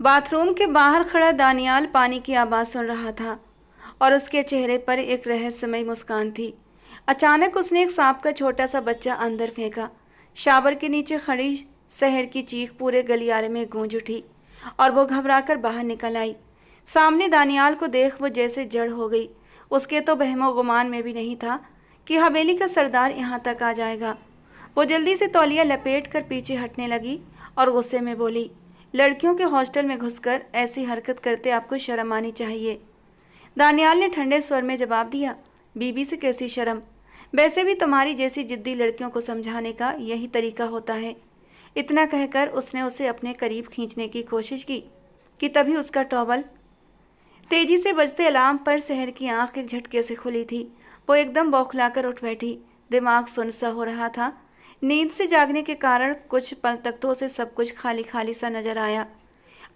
Bathroom के बाहर खड़ा दानियाल पानी की आवाज़ सुन रहा था और उसके चेहरे पर एक रहस्यमय मुस्कान थी। अचानक उसने एक सांप का छोटा सा बच्चा अंदर फेंका। शावर के नीचे खड़ी शहर की चीख पूरे गलियारे में गूंज उठी और वो घबराकर बाहर निकल आई। सामने दानियाल को देख वो जैसे जड़ हो गई। उसके तो बहमो गुमान में भी नहीं था कि हवेली का सरदार यहाँ तक आ जाएगा। वो जल्दी से तौलिया लपेट कर पीछे हटने लगी और गुस्से में बोली, लड़कियों के हॉस्टल में घुसकर ऐसी हरकत करते आपको शर्म आनी चाहिए। दानियाल ने ठंडे स्वर में जवाब दिया, बीबी से कैसी शर्म? वैसे भी तुम्हारी जैसी जिद्दी लड़कियों को समझाने का यही तरीका होता है। इतना कहकर उसने उसे अपने करीब खींचने की कोशिश की कि तभी उसका टॉवल तेजी से बजते अलार्म पर शहर की आंख एक झटके से खुली थी। वो एकदम बौखलाकर उठ बैठी। दिमाग सुन्न सा हो रहा था। नींद से जागने के कारण कुछ पल तक तो उसे सब कुछ खाली खाली सा नजर आया।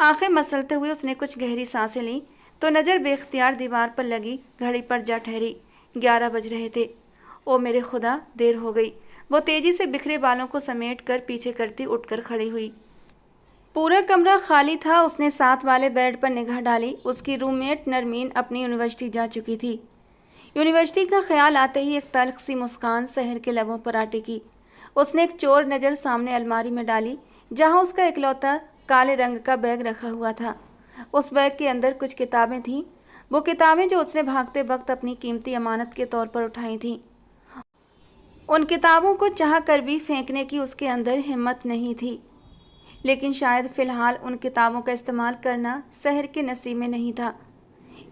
आंखें मसलते हुए उसने कुछ गहरी सांसें लीं तो नज़र बेख्तियार दीवार पर लगी घड़ी पर जा ठहरी। 11 बज रहे थे। ओ मेरे खुदा, देर हो गई। वो तेजी से बिखरे बालों को समेट कर पीछे करती उठकर खड़ी हुई। पूरा कमरा खाली था। उसने साथ वाले बेड पर निगाह डाली। उसकी रूममेट नरमीन अपनी यूनिवर्सिटी जा चुकी थी। यूनिवर्सिटी का ख्याल आते ही एक तल्ख सी मुस्कान शहर के लबों पर आ टिकी। उसने एक चोर नज़र सामने अलमारी में डाली जहां उसका इकलौता काले रंग का बैग रखा हुआ था। उस बैग के अंदर कुछ किताबें थीं, वो किताबें जो उसने भागते वक्त अपनी कीमती अमानत के तौर पर उठाई थीं। उन किताबों को चाह कर भी फेंकने की उसके अंदर हिम्मत नहीं थी, लेकिन शायद फ़िलहाल उन किताबों का इस्तेमाल करना शहर के नसीब में नहीं था।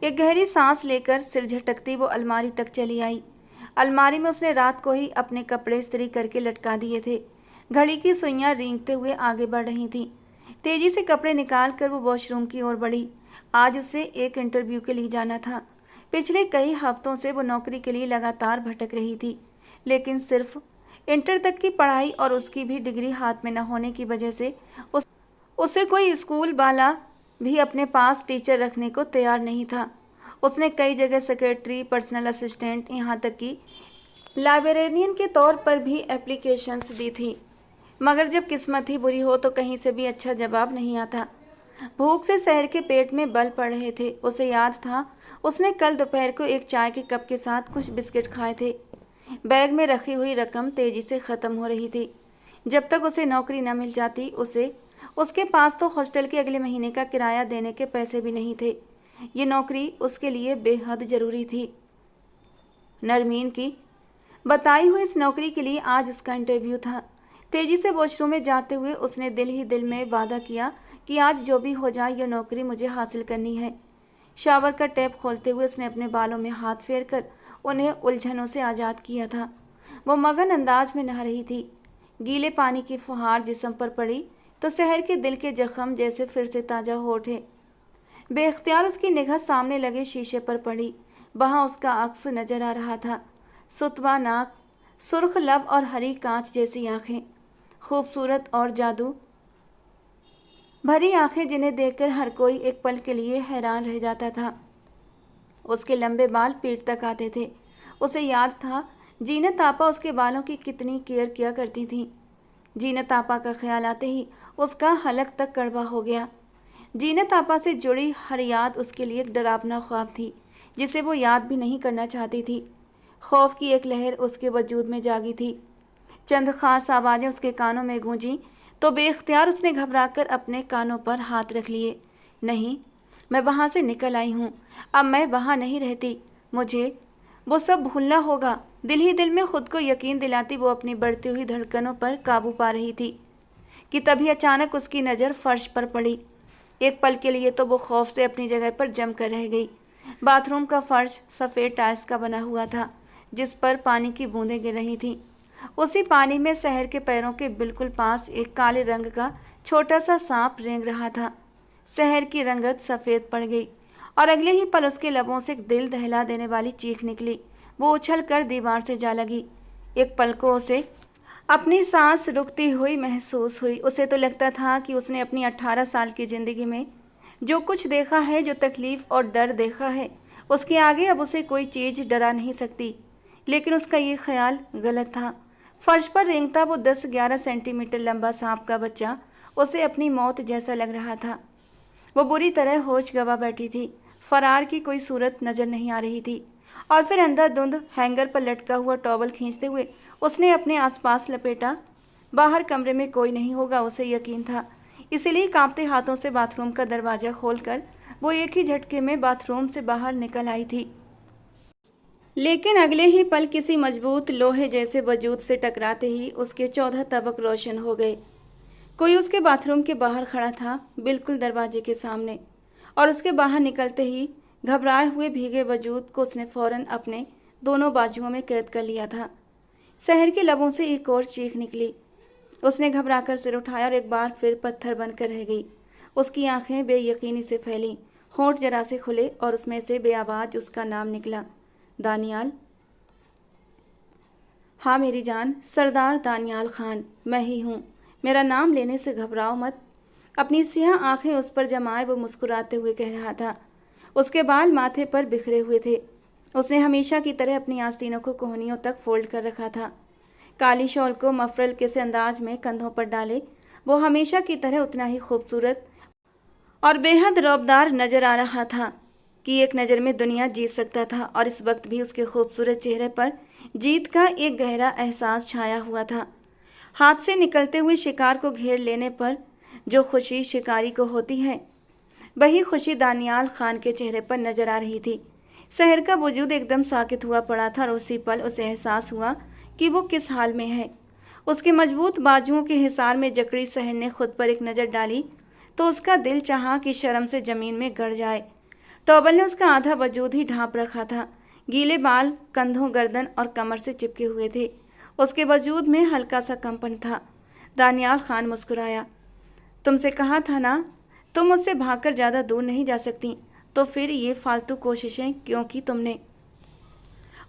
एक गहरी सांस लेकर सिर झटकती वो अलमारी तक चली आई। अलमारी में उसने रात को ही अपने कपड़े इस्त्री करके लटका दिए थे। घड़ी की सुइयां रेंगते हुए आगे बढ़ रही थीं। तेजी से कपड़े निकाल कर वो वॉशरूम की ओर बढ़ी। आज उसे एक इंटरव्यू के लिए जाना था। पिछले कई हफ्तों से वो नौकरी के लिए लगातार भटक रही थी, लेकिन सिर्फ इंटर तक की पढ़ाई और उसकी भी डिग्री हाथ में न होने की वजह से उसे कोई स्कूल वाला भी अपने पास टीचर रखने को तैयार नहीं था। उसने कई जगह सेक्रेटरी, पर्सनल असिस्टेंट, यहाँ तक कि लाइब्रेरियन के तौर पर भी एप्लीकेशंस दी थी, मगर जब किस्मत ही बुरी हो तो कहीं से भी अच्छा जवाब नहीं आता। भूख से शहर के पेट में बल पड़ रहे थे। उसे याद था उसने कल दोपहर को एक चाय के कप के साथ कुछ बिस्किट खाए थे। बैग में रखी हुई रकम तेजी से ख़त्म हो रही थी। जब तक उसे नौकरी न मिल जाती उसके पास तो हॉस्टल के अगले महीने का किराया देने के पैसे भी नहीं थे। ये नौकरी उसके लिए बेहद ज़रूरी थी। नरमीन की बताई हुई इस नौकरी के लिए आज उसका इंटरव्यू था। तेजी से वॉशरूम में जाते हुए उसने दिल ही दिल में वादा किया कि आज जो भी हो जाए यह नौकरी मुझे हासिल करनी है। शावर का टैप खोलते हुए उसने अपने बालों में हाथ फेरकर उन्हें उलझनों से आज़ाद किया था। वो मगन अंदाज में नहा रही थी। गीले पानी की फुहार जिस्म पर पड़ी तो शहर के दिल के जख्म जैसे फिर से ताज़ा हो उठे। बेख्तियार उसकी निगाह सामने लगे शीशे पर पड़ी। वहाँ उसका अक्स नजर आ रहा था। सुतवा नाक, सुर्ख लब और हरी कांच जैसी आंखें, खूबसूरत और जादू भरी आंखें जिन्हें देखकर हर कोई एक पल के लिए हैरान रह जाता था। उसके लंबे बाल पीठ तक आते थे। उसे याद था जीनत आपा उसके बालों की कितनी केयर किया करती थीं। जीनत आपा का ख्याल आते ही उसका हलक तक कड़वा हो गया। जीनत आपा से जुड़ी हर याद उसके लिए एक डरावना ख्वाब थी जिसे वो याद भी नहीं करना चाहती थी। खौफ की एक लहर उसके वजूद में जागी थी। चंद खास आवाज़ें उसके कानों में गूंजी तो बेख्तियार उसने घबराकर अपने कानों पर हाथ रख लिए। नहीं, मैं वहाँ से निकल आई हूँ। अब मैं वहाँ नहीं रहती। मुझे वो सब भूलना होगा। दिल ही दिल में खुद को यकीन दिलाती वो अपनी बढ़ती हुई धड़कनों पर काबू पा रही थी कि तभी अचानक उसकी नज़र फर्श पर पड़ी। एक पल के लिए तो वो खौफ से अपनी जगह पर जम कर रह गई। बाथरूम का फर्श सफ़ेद टाइल्स का बना हुआ था जिस पर पानी की बूंदें गिर रही थीं। उसी पानी में शहर के पैरों के बिल्कुल पास एक काले रंग का छोटा सा सांप रेंग रहा था। शहर की रंगत सफ़ेद पड़ गई और अगले ही पल उसके लबों से एक दिल दहला देने वाली चीख निकली। वो उछल कर दीवार से जा लगी। एक पल को उसे अपनी सांस रुकती हुई महसूस हुई। उसे तो लगता था कि उसने अपनी 18 साल की ज़िंदगी में जो कुछ देखा है, जो तकलीफ़ और डर देखा है, उसके आगे अब उसे कोई चीज़ डरा नहीं सकती। लेकिन उसका ये ख्याल गलत था। फर्श पर रेंगता वो 10-11 सेंटीमीटर लंबा सांप का बच्चा उसे अपनी मौत जैसा लग रहा था। वो बुरी तरह होश गंवा बैठी थी। फरार की कोई सूरत नजर नहीं आ रही थी। और फिर अंधाधुंध हैंगर पर लटका हुआ टॉवल खींचते हुए उसने अपने आसपास लपेटा। बाहर कमरे में कोई नहीं होगा, उसे यकीन था। इसीलिए कांपते हाथों से बाथरूम का दरवाजा खोलकर वो एक ही झटके में बाथरूम से बाहर निकल आई थी। लेकिन अगले ही पल किसी मजबूत लोहे जैसे वजूद से टकराते ही उसके 14 तबक रोशन हो गए। कोई उसके बाथरूम के बाहर खड़ा था, बिल्कुल दरवाजे के सामने। और उसके बाहर निकलते ही घबराए हुए भीगे वजूद को उसने फौरन अपने दोनों बाजुओं में कैद कर लिया था। शहर के लबों से एक और चीख निकली। उसने घबराकर सिर उठाया और एक बार फिर पत्थर बनकर रह गई। उसकी आंखें बेयकीनी से फैलीं, होंठ जरा से खुले और उसमें से बेआवाज उसका नाम निकला, दानियाल। हाँ मेरी जान, सरदार दानियाल खान, मैं ही हूँ। मेरा नाम लेने से घबराओ मत। अपनी सियाह आंखें उस पर जमाए वो मुस्कुराते हुए कह रहा था। उसके बाल माथे पर बिखरे हुए थे। उसने हमेशा की तरह अपनी आस्तीनों को कोहनियों तक फोल्ड कर रखा था। काली शॉल को मफरल के से अंदाज में कंधों पर डाले वो हमेशा की तरह उतना ही खूबसूरत और बेहद रौबदार नजर आ रहा था कि एक नज़र में दुनिया जीत सकता था। और इस वक्त भी उसके खूबसूरत चेहरे पर जीत का एक गहरा एहसास छाया हुआ था। हाथ से निकलते हुए शिकार को घेर लेने पर जो खुशी शिकारी को होती है, वही खुशी दानियाल खान के चेहरे पर नजर आ रही थी। शहर का वजूद एकदम साकित हुआ पड़ा था और उसी पल उसे एहसास हुआ कि वो किस हाल में है। उसके मजबूत बाजुओं के हिसार में जकड़ी शहर ने खुद पर एक नज़र डाली तो उसका दिल चाहा कि शर्म से ज़मीन में गड़ जाए। टॉवल ने उसका आधा वजूद ही ढांप रखा था। गीले बाल कंधों, गर्दन और कमर से चिपके हुए थे। उसके वजूद में हल्का सा कंपन था। दानियाल खान मुस्कुराया। तुमसे कहा था ना, तुम मुझसे भागकर ज़्यादा दूर नहीं जा सकती, तो फिर ये फालतू कोशिशें क्यों की तुमने?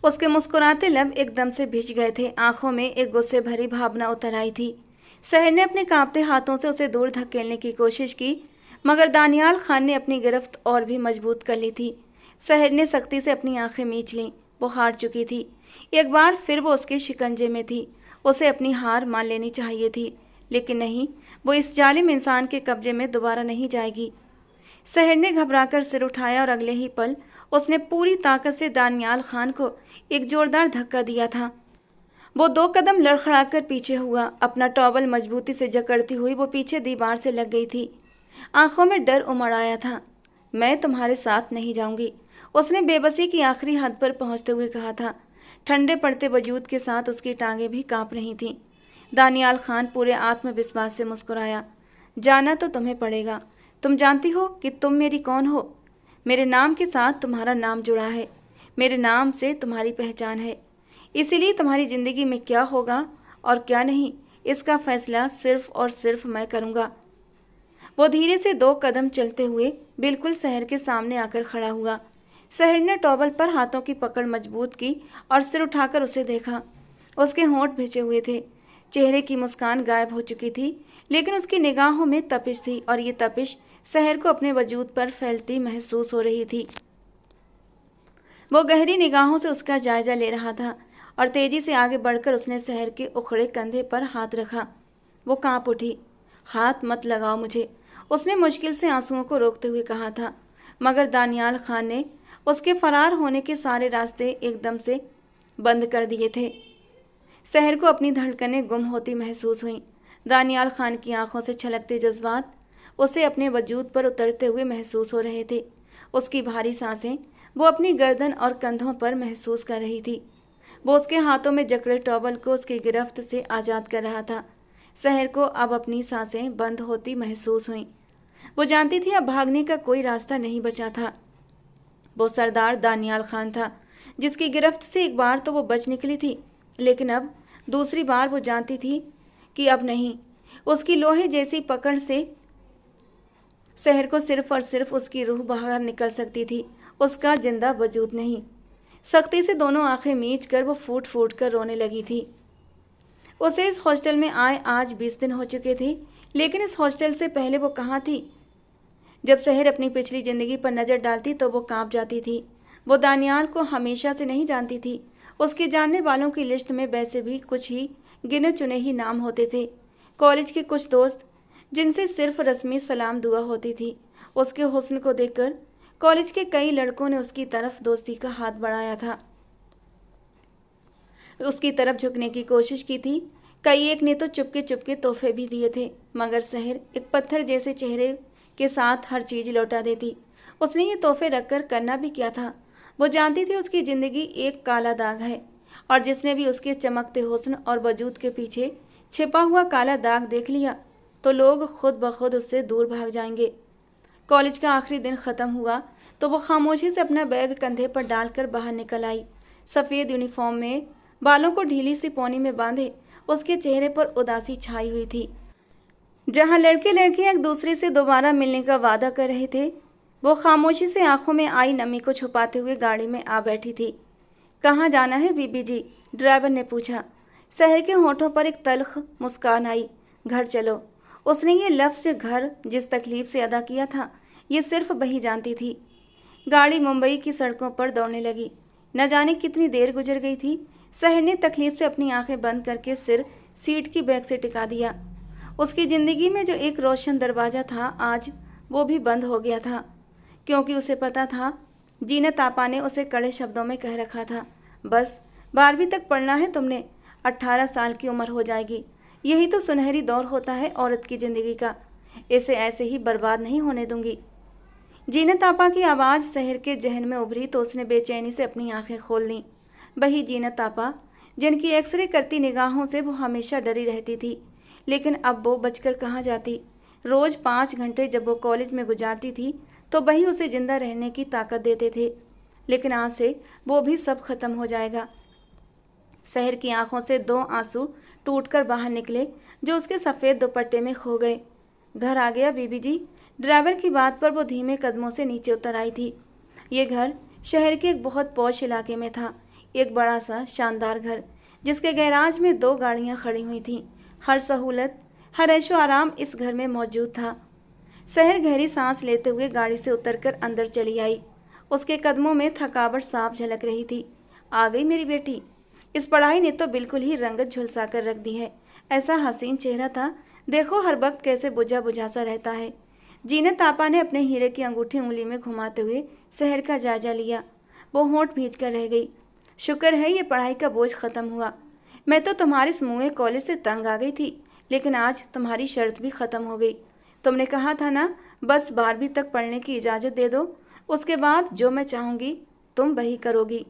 उसके मुस्कुराते लब एकदम से भिज गए थे। आंखों में एक गुस्से भरी भावना उतर आई थी। शहर ने अपने कांपते हाथों से उसे दूर धकेलने की कोशिश की, मगर दानियाल खान ने अपनी गिरफ्त और भी मजबूत कर ली थी। शहर ने सख्ती से अपनी आंखें मींच लीं। वो हार चुकी थी। एक बार फिर वो उसके शिकंजे में थी। उसे अपनी हार मान लेनी चाहिए थी, लेकिन नहीं, वो इस जालिम इंसान के कब्जे में दोबारा नहीं जाएगी। शहर ने घबराकर सिर उठाया और अगले ही पल उसने पूरी ताकत से दानियाल खान को एक जोरदार धक्का दिया था। वो 2 कदम लड़खड़ाकर पीछे हुआ। अपना टॉवल मजबूती से जकड़ती हुई वो पीछे दीवार से लग गई थी। आंखों में डर उमड़ आया था। मैं तुम्हारे साथ नहीं जाऊंगी, उसने बेबसी की आखिरी हद पर पहुंचते हुए कहा था। ठंडे पड़ते वजूद के साथ उसकी टांगें भी कांप रही थीं। दानियाल खान पूरे आत्मविश्वास से मुस्कुराया। जाना तो तुम्हें पड़ेगा। तुम जानती हो कि तुम मेरी कौन हो। मेरे नाम के साथ तुम्हारा नाम जुड़ा है। मेरे नाम से तुम्हारी पहचान है। इसीलिए तुम्हारी ज़िंदगी में क्या होगा और क्या नहीं, इसका फैसला सिर्फ और सिर्फ मैं करूँगा। वो धीरे से 2 कदम चलते हुए बिल्कुल शहर के सामने आकर खड़ा हुआ। शहर ने टॉवल पर हाथों की पकड़ मजबूत की और सिर उठाकर उसे देखा। उसके होंठ भिजे हुए थे। चेहरे की मुस्कान गायब हो चुकी थी, लेकिन उसकी निगाहों में तपिश थी और ये तपिश शहर को अपने वजूद पर फैलती महसूस हो रही थी। वो गहरी निगाहों से उसका जायजा ले रहा था और तेजी से आगे बढ़कर उसने शहर के उखड़े कंधे पर हाथ रखा। वो कांप उठी। हाथ मत लगाओ मुझे, उसने मुश्किल से आंसुओं को रोकते हुए कहा था, मगर दानियाल खान ने उसके फरार होने के सारे रास्ते एकदम से बंद कर दिए थे। शहर को अपनी धड़कनें गुम होती महसूस हुईं। दानियाल खान की आंखों से छलकते जज्बात उसे अपने वजूद पर उतरते हुए महसूस हो रहे थे। उसकी भारी सांसें वो अपनी गर्दन और कंधों पर महसूस कर रही थी। वो उसके हाथों में जकड़े टॉवल को उसकी गिरफ्त से आज़ाद कर रहा था। शहर को अब अपनी सांसें बंद होती महसूस हुईं। वो जानती थी अब भागने का कोई रास्ता नहीं बचा था। वो सरदार दानियाल खान था, जिसकी गिरफ्त से एक बार तो वो बच निकली थी, लेकिन अब दूसरी बार वो जानती थी कि अब नहीं। उसकी लोहे जैसी पकड़ से शहर को सिर्फ और सिर्फ उसकी रूह बाहर निकल सकती थी, उसका जिंदा वजूद नहीं। सख्ती से दोनों आंखें मींच कर वो फूट फूट कर रोने लगी थी। उसे इस हॉस्टल में आए आज 20 दिन हो चुके थे, लेकिन इस हॉस्टल से पहले वो कहाँ थी? जब शहर अपनी पिछली ज़िंदगी पर नज़र डालती तो वो कांप जाती थी। वो दानियाल को हमेशा से नहीं जानती थी। उसके जानने वालों की लिस्ट में वैसे भी कुछ ही गिने चुने ही नाम होते थे। कॉलेज के कुछ दोस्त, जिनसे सिर्फ रस्मी सलाम दुआ होती थी। उसके हुस्न को देखकर कॉलेज के कई लड़कों ने उसकी तरफ दोस्ती का हाथ बढ़ाया था, उसकी तरफ झुकने की कोशिश की थी। कई एक ने तो चुपके चुपके तोहफे भी दिए थे, मगर शहर एक पत्थर जैसे चेहरे के साथ हर चीज लौटा देती। उसने ये तोहफे रखकर करना भी क्या था? वो जानती थी उसकी जिंदगी एक काला दाग है, और जिसने भी उसके चमकते हुस्न और वजूद के पीछे छिपा हुआ काला दाग देख लिया तो लोग खुद ब खुद उससे दूर भाग जाएंगे। कॉलेज का आखिरी दिन ख़त्म हुआ तो वो खामोशी से अपना बैग कंधे पर डालकर बाहर निकल आई। सफ़ेद यूनिफॉर्म में, बालों को ढीली सी पौनी में बांधे, उसके चेहरे पर उदासी छाई हुई थी। जहाँ लड़के लड़कियाँ एक दूसरे से दोबारा मिलने का वादा कर रहे थे, वो खामोशी से आंखों में आई नमी को छुपाते हुए गाड़ी में आ बैठी थी। कहाँ जाना है बीबी जी? ड्राइवर ने पूछा। शहर के होठों पर एक तल्ख मुस्कान आई। घर चलो। उसने ये लफ्ज़ घर जिस तकलीफ से अदा किया था, ये सिर्फ वही जानती थी। गाड़ी मुंबई की सड़कों पर दौड़ने लगी। न जाने कितनी देर गुजर गई थी। शहर ने तकलीफ से अपनी आंखें बंद करके सिर सीट की बैक से टिका दिया। उसकी ज़िंदगी में जो एक रोशन दरवाज़ा था, आज वो भी बंद हो गया था, क्योंकि उसे पता था जीनत आपा ने उसे कड़े शब्दों में कह रखा था, बस 12वीं तक पढ़ना है तुमने, 18 साल की उम्र हो जाएगी। यही तो सुनहरी दौर होता है औरत की ज़िंदगी का, इसे ऐसे ही बर्बाद नहीं होने दूंगी। जीनत आपा की आवाज़ शहर के जहन में उभरी तो उसने बेचैनी से अपनी आंखें खोल लीं। वही जीनत आपा जिनकी एक्सरे करती निगाहों से वो हमेशा डरी रहती थी, लेकिन अब वो बचकर कहाँ जाती। रोज़ 5 घंटे जब वो कॉलेज में गुजारती थी तो वही उसे जिंदा रहने की ताकत देते थे, लेकिन आज से वो भी सब खत्म हो जाएगा। शहर की आंखों से 2 आंसू टूटकर बाहर निकले जो उसके सफ़ेद दुपट्टे में खो गए। घर आ गया बीबी जी? ड्राइवर की बात पर वो धीमे कदमों से नीचे उतर आई थी। ये घर शहर के एक बहुत पॉश इलाके में था, एक बड़ा सा शानदार घर जिसके गैराज में 2 गाड़ियां खड़ी हुई थीं। हर सहूलत, हर ऐशो आराम इस घर में मौजूद था। शहर गहरी सांस लेते हुए गाड़ी से उतरकर अंदर चली आई। उसके कदमों में थकावट साफ झलक रही थी। आ गई मेरी बेटी। इस पढ़ाई ने तो बिल्कुल ही रंगत झुलसा कर रख दी है। ऐसा हसीन चेहरा था, देखो हर वक्त कैसे बुझा बुझा सा रहता है। जीनत आपा ने अपने हीरे की अंगूठी उंगली में घुमाते हुए शहर का जायजा लिया। वो होंठ भींच कर रह गई। शुक्र है ये पढ़ाई का बोझ खत्म हुआ। मैं तो तुम्हारे समूहे कॉलेज से तंग आ गई थी, लेकिन आज तुम्हारी शर्त भी खत्म हो गई। तुमने कहा था ना, बस 12वीं तक पढ़ने की इजाज़त दे दो, उसके बाद जो मैं चाहूँगी तुम वही करोगी।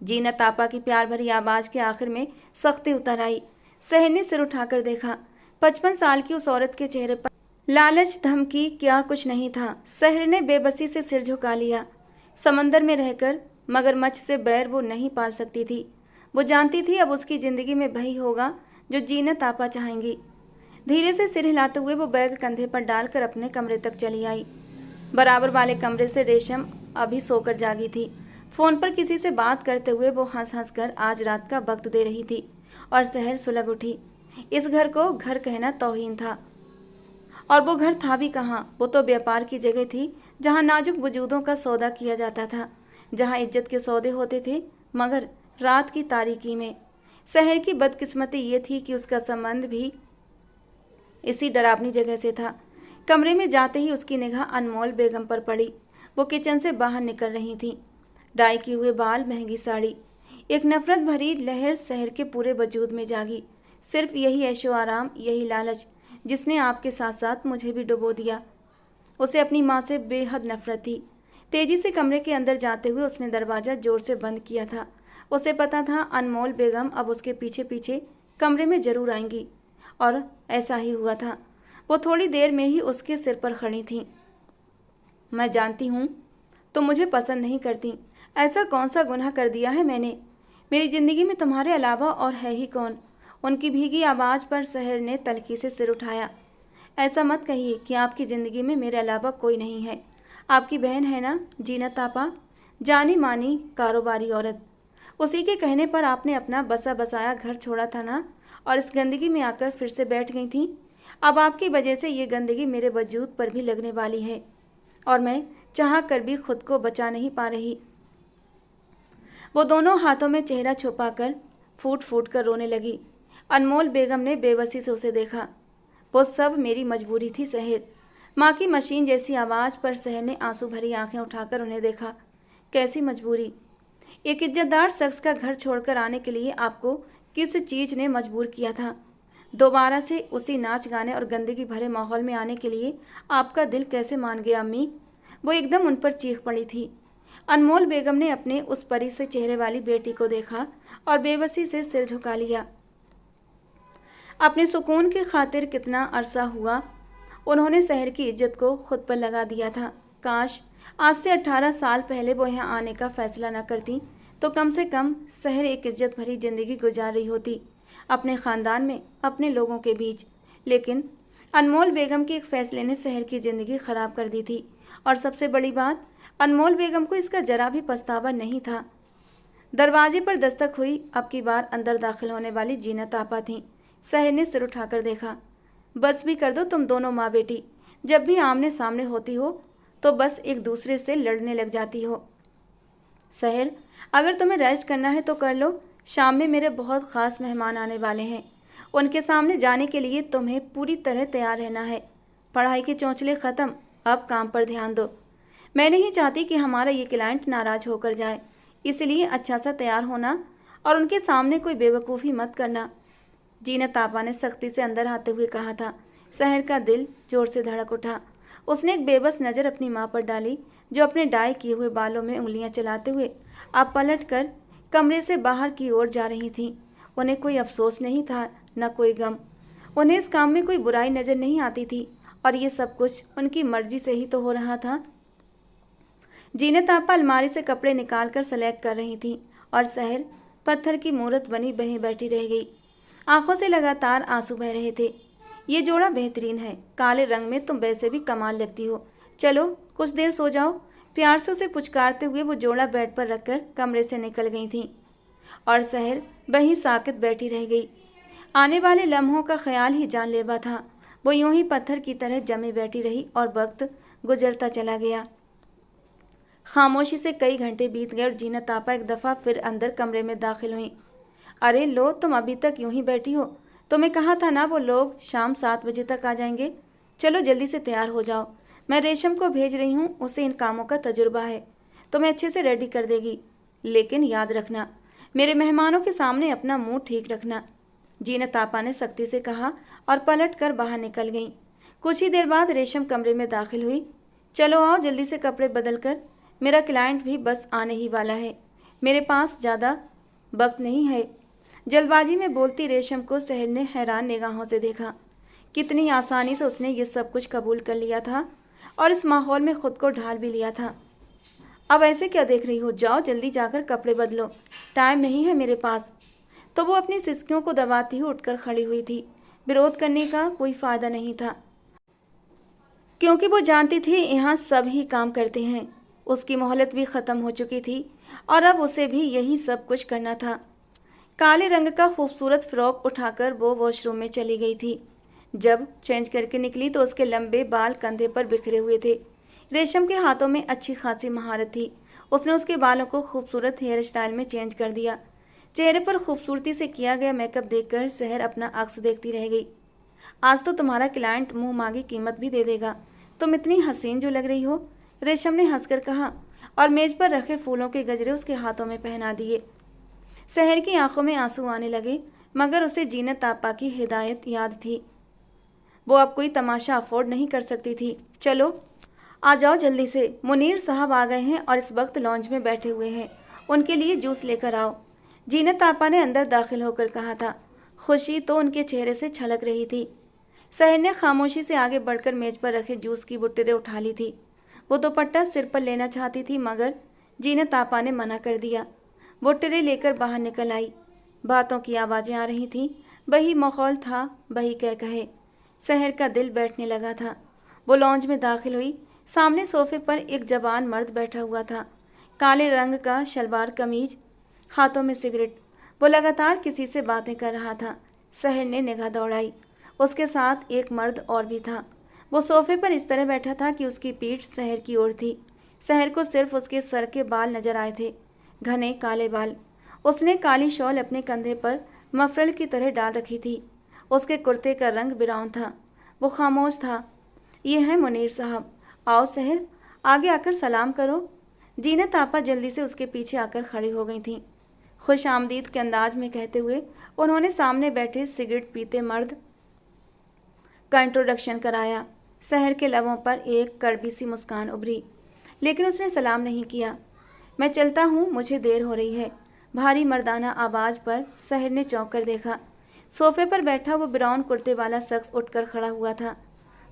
जीनत आपा की प्यार भरी आवाज़ के आखिर में सख्ती उतर आई। शहर ने सिर उठाकर देखा। 55 साल की उस औरत के चेहरे पर लालच धमकी क्या कुछ नहीं था। शहर ने बेबसी से सिर झुका लिया। समंदर में रहकर मगरमच्छ से बैर वो नहीं पाल सकती थी। वो जानती थी अब उसकी ज़िंदगी में वही होगा जो जीनत आपा चाहेंगी। धीरे से सिर हिलाते हुए वो बैग कंधे पर डालकर अपने कमरे तक चली आई। बराबर वाले कमरे से रेशम अभी सोकर जागी थी। फ़ोन पर किसी से बात करते हुए वो हंस हंस कर आज रात का वक्त दे रही थी और शहर सुलग उठी। इस घर को घर कहना तौहीन था, और वो घर था भी कहाँ। वो तो व्यापार की जगह थी जहाँ नाजुक वजूदों का सौदा किया जाता था, जहाँ इज्जत के सौदे होते थे, मगर रात की तारीकी में। शहर की बदकिस्मती ये थी कि उसका संबंध भी इसी डरावनी जगह से था। कमरे में जाते ही उसकी निगाह अनमोल बेगम पर पड़ी। वो किचन से बाहर निकल रही थी। डाई किए हुए बाल, महंगी साड़ी, एक नफरत भरी लहर शहर के पूरे वजूद में जागी। सिर्फ यही ऐशो आराम, यही लालच जिसने आपके साथ साथ मुझे भी डुबो दिया। उसे अपनी माँ से बेहद नफरत थी। तेजी से कमरे के अंदर जाते हुए उसने दरवाज़ा जोर से बंद किया था। उसे पता था अनमोल बेगम अब उसके पीछे पीछे कमरे में जरूर आएंगी, और ऐसा ही हुआ था। वो थोड़ी देर में ही उसके सिर पर खड़ी थी। मैं जानती हूँ तुम मुझे पसंद नहीं करती। ऐसा कौन सा गुनाह कर दिया है मैंने? मेरी ज़िंदगी में तुम्हारे अलावा और है ही कौन? उनकी भीगी आवाज़ पर शहर ने तल्खी से सिर उठाया। ऐसा मत कहिए कि आपकी ज़िंदगी में मेरे अलावा कोई नहीं है। आपकी बहन है ना जीनत आपा, जानी मानी कारोबारी औरत। उसी के कहने पर आपने अपना बसा बसाया घर छोड़ा था ना, और इस गंदगी में आकर फिर से बैठ गई थी। अब आपकी वजह से ये गंदगी मेरे वजूद पर भी लगने वाली है, और मैं चाह कर भी खुद को बचा नहीं पा रही। वो दोनों हाथों में चेहरा छुपाकर फूट फूट कर रोने लगी। अनमोल बेगम ने बेबसी से उसे देखा। वो सब मेरी मजबूरी थी शहर। माँ की मशीन जैसी आवाज़ पर शहर ने आंसू भरी आंखें उठाकर उन्हें देखा। कैसी मजबूरी? एक इज्जतदार शख्स का घर छोड़कर आने के लिए आपको किस चीज़ ने मजबूर किया था? दोबारा से उसी नाच गाने और गंदगी भरे माहौल में आने के लिए आपका दिल कैसे मान गया अम्मी? वो एकदम उन पर चीख पड़ी थी। अनमोल बेगम ने अपने उस परी से चेहरे वाली बेटी को देखा और बेबसी से सिर झुका लिया। अपने सुकून की खातिर कितना अरसा हुआ उन्होंने शहर की इज्जत को खुद पर लगा दिया था। काश आज से 18 साल पहले वो यहाँ आने का फैसला न करती तो कम से कम शहर एक इज्जत भरी जिंदगी गुजार रही होती, अपने ख़ानदान में, अपने लोगों के बीच। लेकिन अनमोल बेगम के एक फ़ैसले ने शहर की ज़िंदगी ख़राब कर दी थी। और सबसे बड़ी बात, अनमोल बेगम को इसका जरा भी पछतावा नहीं था। दरवाजे पर दस्तक हुई। अब की बार अंदर दाखिल होने वाली जीनत आपा थीं। शहर ने सिर उठाकर देखा। बस भी कर दो तुम दोनों माँ बेटी। जब भी आमने सामने होती हो तो बस एक दूसरे से लड़ने लग जाती हो। शहर, अगर तुम्हें रेस्ट करना है तो कर लो। शाम में मेरे बहुत ख़ास मेहमान आने वाले हैं। उनके सामने जाने के लिए तुम्हें पूरी तरह तैयार रहना है। पढ़ाई के चौंचले ख़त्म, अब काम पर ध्यान दो। मैं नहीं चाहती कि हमारा ये क्लाइंट नाराज़ होकर जाए, इसलिए अच्छा सा तैयार होना और उनके सामने कोई बेवकूफ़ी मत करना। जीनत आपा ने सख्ती से अंदर आते हुए कहा था। शहर का दिल जोर से धड़क उठा। उसने एक बेबस नज़र अपनी माँ पर डाली, जो अपने डाई किए हुए बालों में उंगलियां चलाते हुए अब पलट कर कमरे से बाहर की ओर जा रही थीं। उन्हें कोई अफसोस नहीं था, न कोई गम। उन्हें इस काम में कोई बुराई नज़र नहीं आती थी और ये सब कुछ उनकी मर्जी से ही तो हो रहा था। जीनत आपा अलमारी से कपड़े निकालकर सेलेक्ट कर रही थीं और शहर पत्थर की मूरत बनी बही बैठी रह गई। आंखों से लगातार आंसू बह रहे थे। ये जोड़ा बेहतरीन है, काले रंग में तुम वैसे भी कमाल लगती हो। चलो कुछ देर सो जाओ। प्यार से उसे पुचकारते हुए वो जोड़ा बेड पर रखकर कमरे से निकल गई थीं और शहर वहीं साकित बैठी रह गई। आने वाले लम्हों का ख्याल ही जानलेवा था। वो यूं ही पत्थर की तरह जमे बैठी रही और वक्त गुजरता चला गया। खामोशी से कई घंटे बीत गए और जीनत आपा एक दफ़ा फिर अंदर कमरे में दाखिल हुई। अरे लो, तुम अभी तक यूं ही बैठी हो? तुम्हें कहा था ना वो लोग शाम 7 बजे तक आ जाएंगे। चलो जल्दी से तैयार हो जाओ। मैं रेशम को भेज रही हूँ, उसे इन कामों का तजुर्बा है, तुम्हें अच्छे से रेडी कर देगी। लेकिन याद रखना, मेरे मेहमानों के सामने अपना मुंह ठीक रखना। जीनत आपा ने सख्ती से कहा और पलट कर बाहर निकल गई। कुछ ही देर बाद रेशम कमरे में दाखिल हुई। चलो आओ जल्दी से कपड़े बदल कर, मेरा क्लाइंट भी बस आने ही वाला है। मेरे पास ज़्यादा वक्त नहीं है। जल्दबाजी में बोलती रेशम को शहर ने हैरान निगाहों से देखा। कितनी आसानी से उसने ये सब कुछ कबूल कर लिया था और इस माहौल में खुद को ढाल भी लिया था। अब ऐसे क्या देख रही हो? जाओ जल्दी जाकर कपड़े बदलो, टाइम नहीं है मेरे पास। तो वो अपनी सिसकियों को दबाती हुई उठकर खड़ी हुई थी। विरोध करने का कोई फ़ायदा नहीं था, क्योंकि वो जानती थी यहाँ सब ही काम करते हैं। उसकी मोहलत भी ख़त्म हो चुकी थी और अब उसे भी यही सब कुछ करना था। काले रंग का खूबसूरत फ्रॉक उठाकर वो वॉशरूम में चली गई थी। जब चेंज करके निकली तो उसके लंबे बाल कंधे पर बिखरे हुए थे। रेशम के हाथों में अच्छी खासी महारत थी। उसने उसके बालों को खूबसूरत हेयर स्टाइल में चेंज कर दिया। चेहरे पर खूबसूरती से किया गया मेकअप देखकर शहर अपना अक्स देखती रह गई। आज तो तुम्हारा क्लाइंट मुंह मांगी कीमत भी दे देगा। तुम इतनी हसीन जो लग रही हो, रेशम ने हंसकर कहा और मेज पर रखे फूलों के गजरे उसके हाथों में पहना दिए। शहर की आंखों में आंसू आने लगे, मगर उसे जीनत आपा की हिदायत याद थी। वो अब कोई तमाशा अफोर्ड नहीं कर सकती थी। चलो आ जाओ जल्दी से, मुनीर साहब आ गए हैं और इस वक्त लॉन्ज में बैठे हुए हैं, उनके लिए जूस लेकर आओ। जीनत आपा ने अंदर दाखिल होकर कहा था। खुशी तो उनके चेहरे से छलक रही थी। शहर ने खामोशी से आगे बढ़कर मेज पर रखे जूस की बुट्टेरें उठा ली थी। वो दुपट्टा सिर पर लेना चाहती थी, मगर जीनत आपा ने मना कर दिया। बुट्टेरें लेकर बाहर निकल आई। बातों की आवाज़ें आ रही थीं। वही माहौल था, वही कह कहे। शहर का दिल बैठने लगा था। वो लॉन्ज में दाखिल हुई। सामने सोफे पर एक जवान मर्द बैठा हुआ था। काले रंग का शलवार कमीज, हाथों में सिगरेट। वो लगातार किसी से बातें कर रहा था। शहर ने निगाह दौड़ाई। उसके साथ एक मर्द और भी था। वो सोफे पर इस तरह बैठा था कि उसकी पीठ शहर की ओर थी। शहर को सिर्फ उसके सर के बाल नजर आए थे, घने काले बाल। उसने काली शॉल अपने कंधे पर मफरल की तरह डाल रखी थी। उसके कुर्ते का रंग ब्राउन था। वो खामोश था। ये है मुनीर साहब, आओ सहर, आगे आकर सलाम करो। जीनत आपा जल्दी से उसके पीछे आकर खड़ी हो गई थीं। खुश आमदीद के अंदाज में कहते हुए उन्होंने सामने बैठे सिगरेट पीते मर्द का इंट्रोडक्शन कराया। सहर के लबों पर एक कड़वी सी मुस्कान उभरी, लेकिन उसने सलाम नहीं किया। मैं चलता हूँ, मुझे देर हो रही है। भारी मर्दाना आवाज़ पर सहर ने चौंक कर देखा। सोफे पर बैठा वो ब्राउन कुर्ते वाला शख्स उठकर खड़ा हुआ था।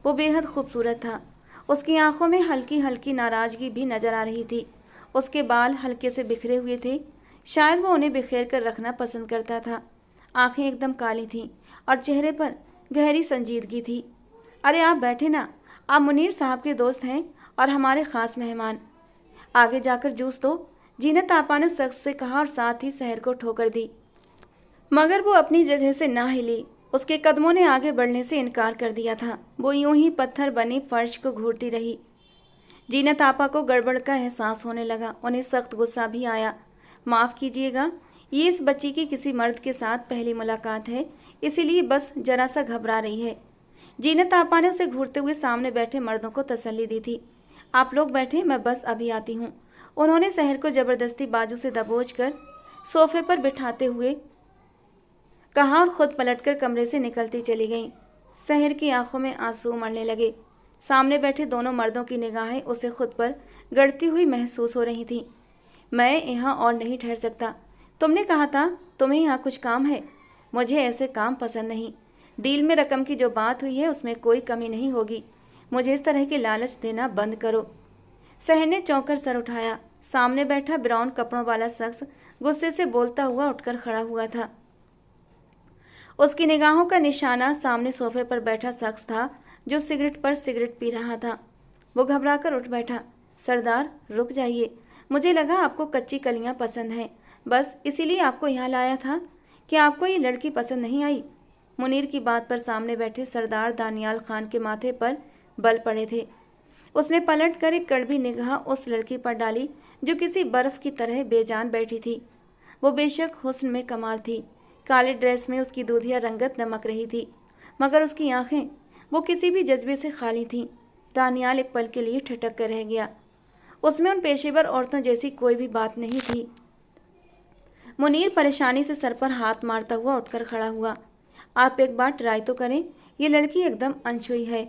वो बेहद खूबसूरत था। उसकी आंखों में हल्की हल्की नाराज़गी भी नजर आ रही थी। उसके बाल हल्के से बिखरे हुए थे, शायद वो उन्हें बिखेर कर रखना पसंद करता था। आंखें एकदम काली थीं और चेहरे पर गहरी संजीदगी थी। अरे आप बैठे ना, आप मुनीर साहब के दोस्त हैं और हमारे ख़ास मेहमान। आगे जाकर जूस दो, जीनत आपा ने शख्स से कहा और साथ ही सहर को ठोकर दी, मगर वो अपनी जगह से ना हिली। उसके कदमों ने आगे बढ़ने से इनकार कर दिया था। वो यूं ही पत्थर बनी फर्श को घूरती रही। जीनत आपा को गड़बड़ का एहसास होने लगा। उन्हें सख्त गुस्सा भी आया। माफ़ कीजिएगा, ये इस बच्ची की किसी मर्द के साथ पहली मुलाकात है, इसीलिए बस जरा सा घबरा रही है। जीनत आपा ने उसे घूरते हुए सामने बैठे मर्दों को तसल्ली दी थी। आप लोग बैठे, मैं बस अभी आती हूँ। उन्होंने सहर को ज़बरदस्ती बाजू से दबोच कर सोफे पर बिठाते हुए कहा और ख़ुद पलटकर कमरे से निकलती चली गईं। सहर की आंखों में आंसू उमड़ने लगे। सामने बैठे दोनों मर्दों की निगाहें उसे खुद पर गड़ती हुई महसूस हो रही थीं। मैं यहाँ और नहीं ठहर सकता। तुमने कहा था तुम्हें यहाँ कुछ काम है। मुझे ऐसे काम पसंद नहीं। डील में रकम की जो बात हुई है उसमें कोई कमी नहीं होगी। मुझे इस तरह के लालच देना बंद करो। सहर ने चौंक कर सर उठाया। सामने बैठा ब्राउन कपड़ों वाला शख्स गुस्से से बोलता हुआ उठकर खड़ा हुआ था। उसकी निगाहों का निशाना सामने सोफे पर बैठा शख्स था जो सिगरेट पर सिगरेट पी रहा था। वो घबराकर उठ बैठा। सरदार, रुक जाइए, मुझे लगा आपको कच्ची कलियां पसंद हैं, बस इसीलिए आपको यहाँ लाया था। क्या आपको ये लड़की पसंद नहीं आई? मुनीर की बात पर सामने बैठे सरदार दानियाल खान के माथे पर बल पड़े थे। उसने पलट कर एक कड़वी निगाह उस लड़की पर डाली जो किसी बर्फ की तरह बेजान बैठी थी। वो बेशक हुस्न में कमाल थी। काले ड्रेस में उसकी दूधिया रंगत दमक रही थी, मगर उसकी आंखें वो किसी भी जज्बे से खाली थीं। दानियाल एक पल के लिए ठिठक कर रह गया। उसमें उन पेशेवर औरतों जैसी कोई भी बात नहीं थी। मुनीर परेशानी से सर पर हाथ मारता हुआ उठकर खड़ा हुआ। आप एक बार ट्राई तो करें, ये लड़की एकदम अनछुई है।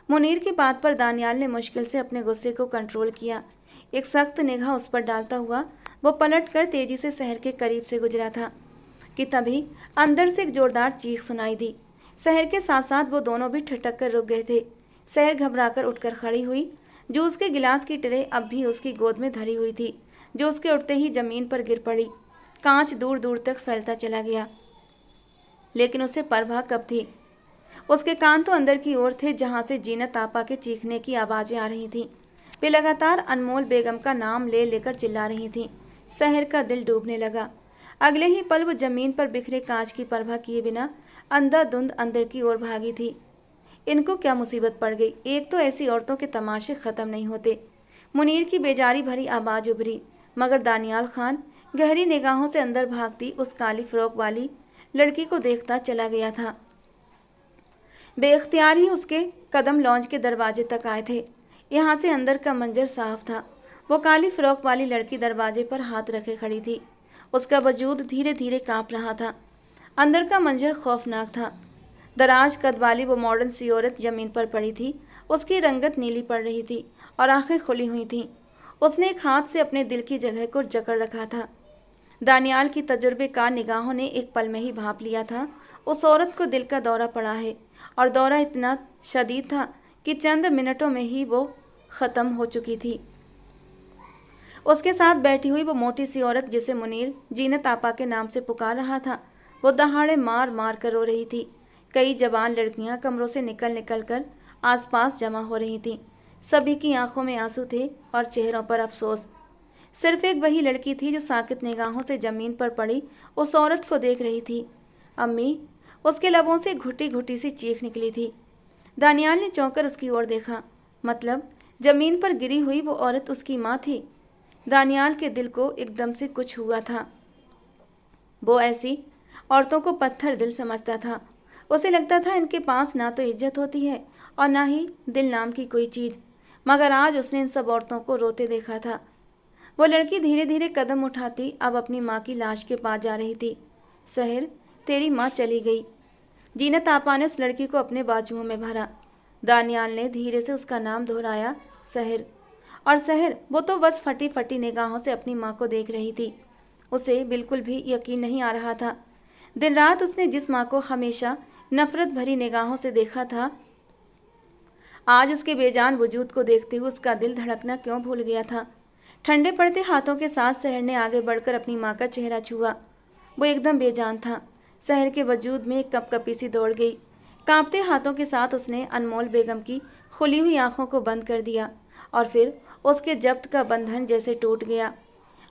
मुनीर की बात पर दानियाल ने मुश्किल से अपने गुस्से को कंट्रोल किया। एक सख्त निगाह उस पर डालता हुआ वो पलट कर तेजी से शहर के करीब से गुजरा था कि तभी अंदर से एक जोरदार चीख सुनाई दी। शहर के साथ साथ वो दोनों भी ठिठक कर रुक गए थे। शहर घबराकर उठकर खड़ी हुई। जूस के गिलास की ट्रे अब भी उसकी गोद में धरी हुई थी, जो उसके उठते ही जमीन पर गिर पड़ी। कांच दूर दूर तक फैलता चला गया, लेकिन उसे परवाह कब थी। उसके कान तो अंदर की ओर थे, जहां से जीनत आपा के चीखने की आवाज़ें आ रही थीं। वे लगातार अनमोल बेगम का नाम ले लेकर चिल्ला रही थीं। शहर का दिल डूबने लगा। अगले ही पल वो जमीन पर बिखरे कांच की परवाह किए बिना अंधाधुंध अंदर की ओर भागी थी। इनको क्या मुसीबत पड़ गई? एक तो ऐसी औरतों के तमाशे ख़त्म नहीं होते। मुनीर की बेजारी भरी आवाज़ उभरी, मगर दानियाल खान गहरी निगाहों से अंदर भागती उस काली फ्रॉक वाली लड़की को देखता चला गया था। बेख्तियार ही उसके कदम लॉन्ज के दरवाजे तक आए थे। यहाँ से अंदर का मंजर साफ था। वो काली फ्रॉक वाली लड़की दरवाजे पर हाथ रखे खड़ी थी। उसका वजूद धीरे धीरे कांप रहा था। अंदर का मंजर खौफनाक था। दराज कद वाली वो मॉडर्न सी औरत जमीन पर पड़ी थी। उसकी रंगत नीली पड़ रही थी और आंखें खुली हुई थीं। उसने एक हाथ से अपने दिल की जगह को जकड़ रखा था। दानियाल की तजुर्बेकार निगाहों ने एक पल में ही भांप लिया था, उस औरत को दिल का दौरा पड़ा है, और दौरा इतना शदीद था कि चंद मिनटों में ही वो ख़त्म हो चुकी थी। उसके साथ बैठी हुई वो मोटी सी औरत, जिसे मुनीर जीनत आपा के नाम से पुकार रहा था, वो दहाड़े मार मार कर रो रही थी। कई जवान लड़कियां कमरों से निकल निकल कर आसपास जमा हो रही थीं। सभी की आंखों में आंसू थे और चेहरों पर अफसोस। सिर्फ एक वही लड़की थी जो साकित निगाहों से जमीन पर पड़ी उस औरत को देख रही थी। अम्मी! उसके लबों से घुटी घुटी सी चीख निकली थी। दानियाल ने चौंक कर उसकी ओर देखा। मतलब जमीन पर गिरी हुई वो औरत उसकी माँ थी। दानियाल के दिल को एकदम से कुछ हुआ था। वो ऐसी औरतों को पत्थर दिल समझता था। उसे लगता था इनके पास ना तो इज्जत होती है और ना ही दिल नाम की कोई चीज़, मगर आज उसने इन सब औरतों को रोते देखा था। वो लड़की धीरे धीरे कदम उठाती अब अपनी माँ की लाश के पास जा रही थी। सहर, तेरी माँ चली गई। जीनत आपा ने उस लड़की को अपने बाजुओं में भरा। दानियाल ने धीरे से उसका नाम दोहराया, सहर। और सहर, वो तो बस फटी फटी निगाहों से अपनी माँ को देख रही थी। उसे बिल्कुल भी यकीन नहीं आ रहा था। दिन रात उसने जिस माँ को हमेशा नफरत भरी निगाहों से देखा था, आज उसके बेजान वजूद को देखते हुए उसका दिल धड़कना क्यों भूल गया था। ठंडे पड़ते हाथों के साथ सहर ने आगे बढ़कर अपनी माँ का चेहरा छुआ। वो एकदम बेजान था। सहर के वजूद में एक कपकपी सी दौड़ गई। कांपते हाथों के साथ उसने अनमोल बेगम की खुली हुई आंखों को बंद कर दिया और फिर उसके जब्त का बंधन जैसे टूट गया।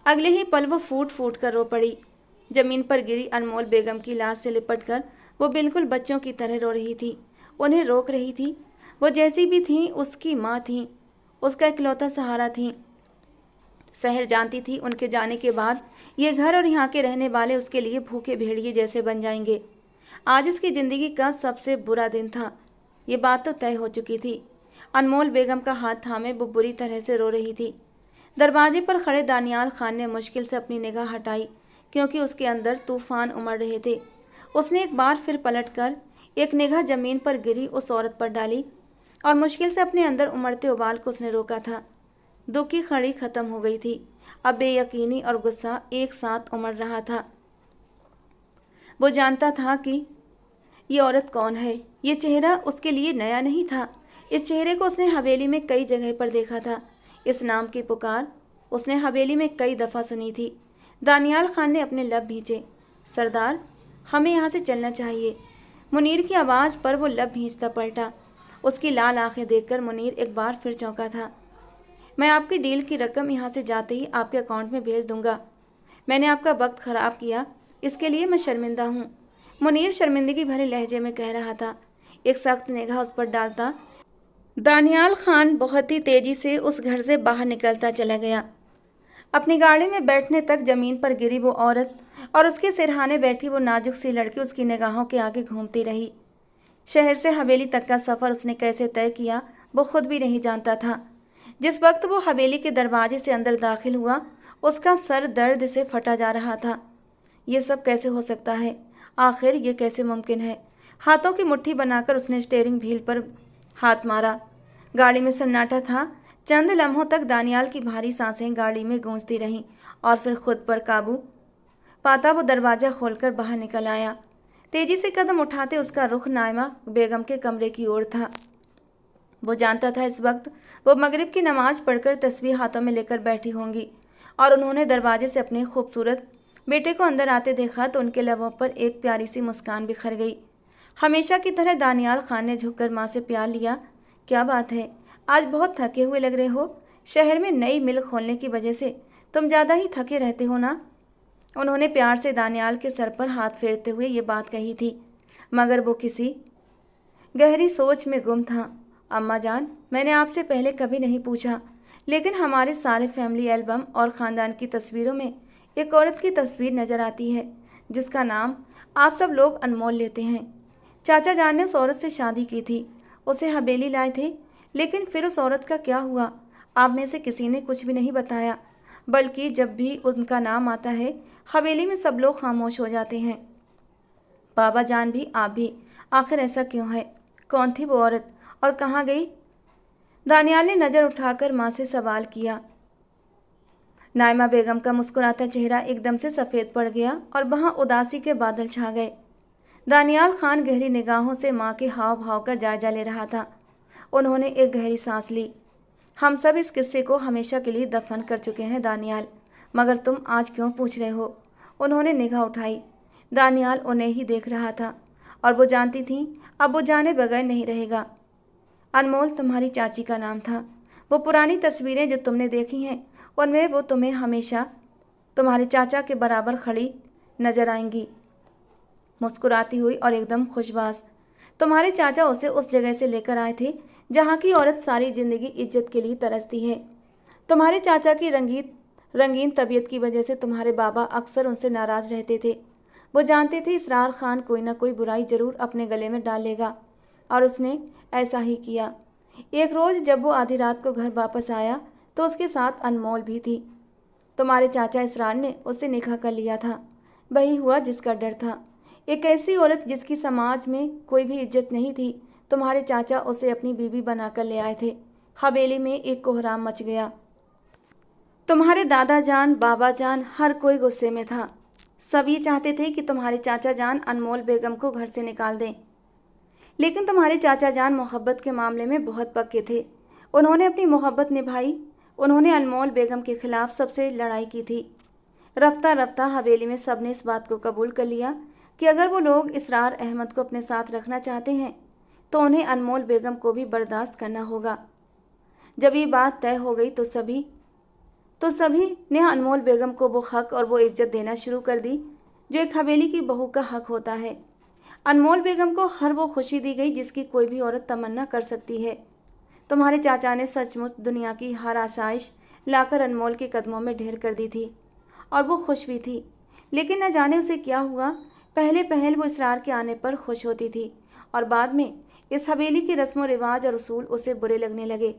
अगले ही पल वो फूट फूट कर रो पड़ी। जमीन पर गिरी अनमोल बेगम की लाश से लिपटकर वो बिल्कुल बच्चों की तरह रो रही थी, उन्हें रोक रही थी। वो जैसी भी थी उसकी माँ थी, उसका इकलौता सहारा थी। सहर जानती थी उनके जाने के बाद ये घर और यहाँ के रहने वाले उसके लिए भूखे भेड़िए जैसे बन जाएंगे। आज उसकी ज़िंदगी का सबसे बुरा दिन था, ये बात तो तय हो चुकी थी। अनमोल बेगम का हाथ थामे वो बुरी तरह से रो रही थी। दरवाजे पर खड़े दानियाल खान ने मुश्किल से अपनी निगाह हटाई, क्योंकि उसके अंदर तूफान उमड़ रहे थे। उसने एक बार फिर पलटकर एक निगाह जमीन पर गिरी उस औरत पर डाली और मुश्किल से अपने अंदर उमड़ते उबाल को उसने रोका था। दुख की खड़ी खत्म हो गई थी। अब बेयकीनी और गुस्सा एक साथ उमड़ रहा था। वो जानता था कि ये औरत कौन है। ये चेहरा उसके लिए नया नहीं था। इस चेहरे को उसने हवेली में कई जगह पर देखा था। इस नाम की पुकार उसने हवेली में कई दफ़ा सुनी थी। दानियाल खान ने अपने लब भींचे, सरदार, हमें यहाँ से चलना चाहिए। मुनीर की आवाज़ पर वो लब भींचता पलटा। उसकी लाल आंखें देखकर मुनीर एक बार फिर चौंका था। मैं आपकी डील की रकम यहाँ से जाते ही आपके अकाउंट में भेज दूंगा। मैंने आपका वक्त ख़राब किया, इसके लिए मैं शर्मिंदा हूँ, मुनीर शर्मिंदगी भरे लहजे में कह रहा था। एक सख्त निगाह उस पर डालता दानियाल खान बहुत ही तेज़ी से उस घर से बाहर निकलता चला गया। अपनी गाड़ी में बैठने तक जमीन पर गिरी वो औरत और उसके सिरहाने बैठी वो नाजुक सी लड़की उसकी निगाहों के आगे घूमती रही। शहर से हवेली तक का सफ़र उसने कैसे तय किया वो खुद भी नहीं जानता था। जिस वक्त वो हवेली के दरवाजे से अंदर दाखिल हुआ, उसका सर दर्द से फटा जा रहा था। ये सब कैसे हो सकता है? आखिर ये कैसे मुमकिन है? हाथों की मुट्ठी बनाकर उसने स्टीयरिंग व्हील पर हाथ मारा। गाड़ी में सन्नाटा था। चंद लम्हों तक दानियाल की भारी सांसें गाड़ी में गूंजती रहीं और फिर खुद पर काबू पाता वो दरवाज़ा खोलकर बाहर निकल आया। तेजी से कदम उठाते उसका रुख नाइमा बेगम के कमरे की ओर था। वो जानता था इस वक्त वो मगरिब की नमाज पढ़कर तस्बीह हाथों में लेकर बैठी होंगी और उन्होंने दरवाजे से अपने खूबसूरत बेटे को अंदर आते देखा तो उनके लबों पर एक प्यारी सी मुस्कान बिखर गई। हमेशा की तरह दानियाल खान ने झुककर माँ से प्यार लिया। क्या बात है, आज बहुत थके हुए लग रहे हो। शहर में नई मिल खोलने की वजह से तुम ज़्यादा ही थके रहते हो ना। उन्होंने प्यार से दानियाल के सर पर हाथ फेरते हुए ये बात कही थी, मगर वो किसी गहरी सोच में गुम था। अम्मा जान, मैंने आपसे पहले कभी नहीं पूछा, लेकिन हमारे सारे फैमिली एल्बम और ख़ानदान की तस्वीरों में एक औरत की तस्वीर नज़र आती है जिसका नाम आप सब लोग अनमोल लेते हैं। चाचा जान ने उस औरत से शादी की थी, उसे हवेली लाए थे, लेकिन फिर उस औरत का क्या हुआ आप में से किसी ने कुछ भी नहीं बताया, बल्कि जब भी उनका नाम आता है हवेली में सब लोग खामोश हो जाते हैं। बाबा जान भी, आप भी, आखिर ऐसा क्यों है? कौन थी वो औरत और कहाँ गई? दानियाल ने नज़र उठाकर माँ से सवाल किया। नाइमा बेगम का मुस्कुराता चेहरा एकदम से सफ़ेद पड़ गया और वहाँ उदासी के बादल छा गए। दानियाल खान गहरी निगाहों से माँ के हाव भाव का जायजा ले रहा था। उन्होंने एक गहरी सांस ली। हम सब इस किस्से को हमेशा के लिए दफन कर चुके हैं दानियाल, मगर तुम आज क्यों पूछ रहे हो? उन्होंने निगाह उठाई। दानियाल उन्हें ही देख रहा था और वो जानती थी अब वो जाने बगैर नहीं रहेगा। अनमोल तुम्हारी चाची का नाम था। वो पुरानी तस्वीरें जो तुमने देखी हैं उनमें वो तुम्हें हमेशा तुम्हारे चाचा के बराबर खड़ी नजर आएंगी, मुस्कुराती हुई और एकदम खुशबाज। तुम्हारे चाचा उसे उस जगह से लेकर आए थे जहाँ की औरत सारी ज़िंदगी इज्जत के लिए तरसती है। तुम्हारे चाचा की रंगीन तबीयत की वजह से तुम्हारे बाबा अक्सर उनसे नाराज़ रहते थे। वो जानते थे इसरार खान कोई ना कोई बुराई जरूर अपने गले में डाल लेगा, और उसने ऐसा ही किया। एक रोज़ जब वो आधी रात को घर वापस आया तो उसके साथ अनमोल भी थी। तुम्हारे चाचा इसरार ने उससे निकाह कर लिया था। वही हुआ जिसका डर था। एक ऐसी औरत जिसकी समाज में कोई भी इज्जत नहीं थी, तुम्हारे चाचा उसे अपनी बीवी बनाकर ले आए थे। हवेली में एक कोहराम मच गया। तुम्हारे दादा जान, बाबा जान, हर कोई गुस्से में था। सब ये चाहते थे कि तुम्हारे चाचा जान अनमोल बेगम को घर से निकाल दें, लेकिन तुम्हारे चाचा जान मोहब्बत के मामले में बहुत पक्के थे। उन्होंने अपनी मोहब्बत निभाई। उन्होंने अनमोल बेगम के खिलाफ सबसे लड़ाई की थी। रफ्ता रफ्ता हवेली में सब ने इस बात को कबूल कर लिया कि अगर वो लोग इसरार अहमद को अपने साथ रखना चाहते हैं तो उन्हें अनमोल बेगम को भी बर्दाश्त करना होगा। जब ये बात तय हो गई तो सभी ने अनमोल बेगम को वो हक और वो इज्जत देना शुरू कर दी जो एक हवेली की बहू का हक होता है। अनमोल बेगम को हर वो खुशी दी गई जिसकी कोई भी औरत तमन्ना कर सकती है। तुम्हारे चाचा ने सचमुच दुनिया की हर आसाइश लाकर अनमोल के कदमों में ढेर कर दी थी, और वो खुश भी थी। लेकिन न जाने उसे क्या हुआ, पहले पहल वो इसरार के आने पर खुश होती थी, और बाद में इस हवेली के रस्म व रिवाज और उसूल उसे बुरे लगने लगे।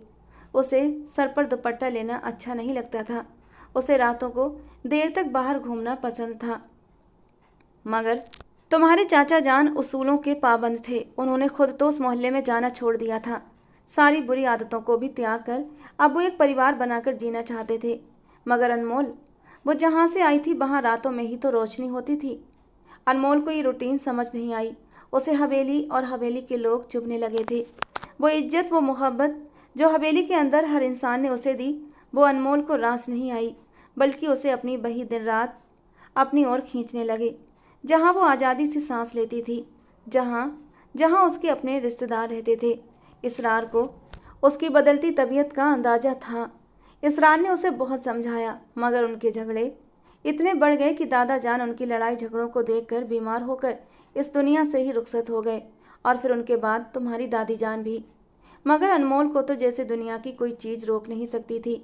उसे सर पर दुपट्टा लेना अच्छा नहीं लगता था। उसे रातों को देर तक बाहर घूमना पसंद था। मगर तुम्हारे चाचा जान उसूलों के पाबंद थे। उन्होंने खुद तो उस मोहल्ले में जाना छोड़ दिया था। सारी बुरी आदतों को भी त्याग कर अब वो एक परिवार बनाकर जीना चाहते थे। मगर अनमोल, वो जहाँ से आई थी वहाँ रातों में ही तो रोशनी होती थी। अनमोल को ये रूटीन समझ नहीं आई। उसे हवेली और हवेली के लोग चुभने लगे थे। वो इज्जत, वो मोहब्बत जो हवेली के अंदर हर इंसान ने उसे दी, वो अनमोल को रास नहीं आई, बल्कि उसे अपनी बही दिन रात अपनी ओर खींचने लगे। जहाँ वो आज़ादी से सांस लेती थी, जहाँ उसके अपने रिश्तेदार रहते थे। इसरार को उसकी बदलती तबीयत का अंदाज़ा था। इसरार ने उसे बहुत समझाया, मगर उनके झगड़े इतने बढ़ गए कि दादा जान उनकी लड़ाई झगड़ों को देखकर बीमार होकर इस दुनिया से ही रुखसत हो गए, और फिर उनके बाद तुम्हारी दादी जान भी। मगर अनमोल को तो जैसे दुनिया की कोई चीज़ रोक नहीं सकती थी।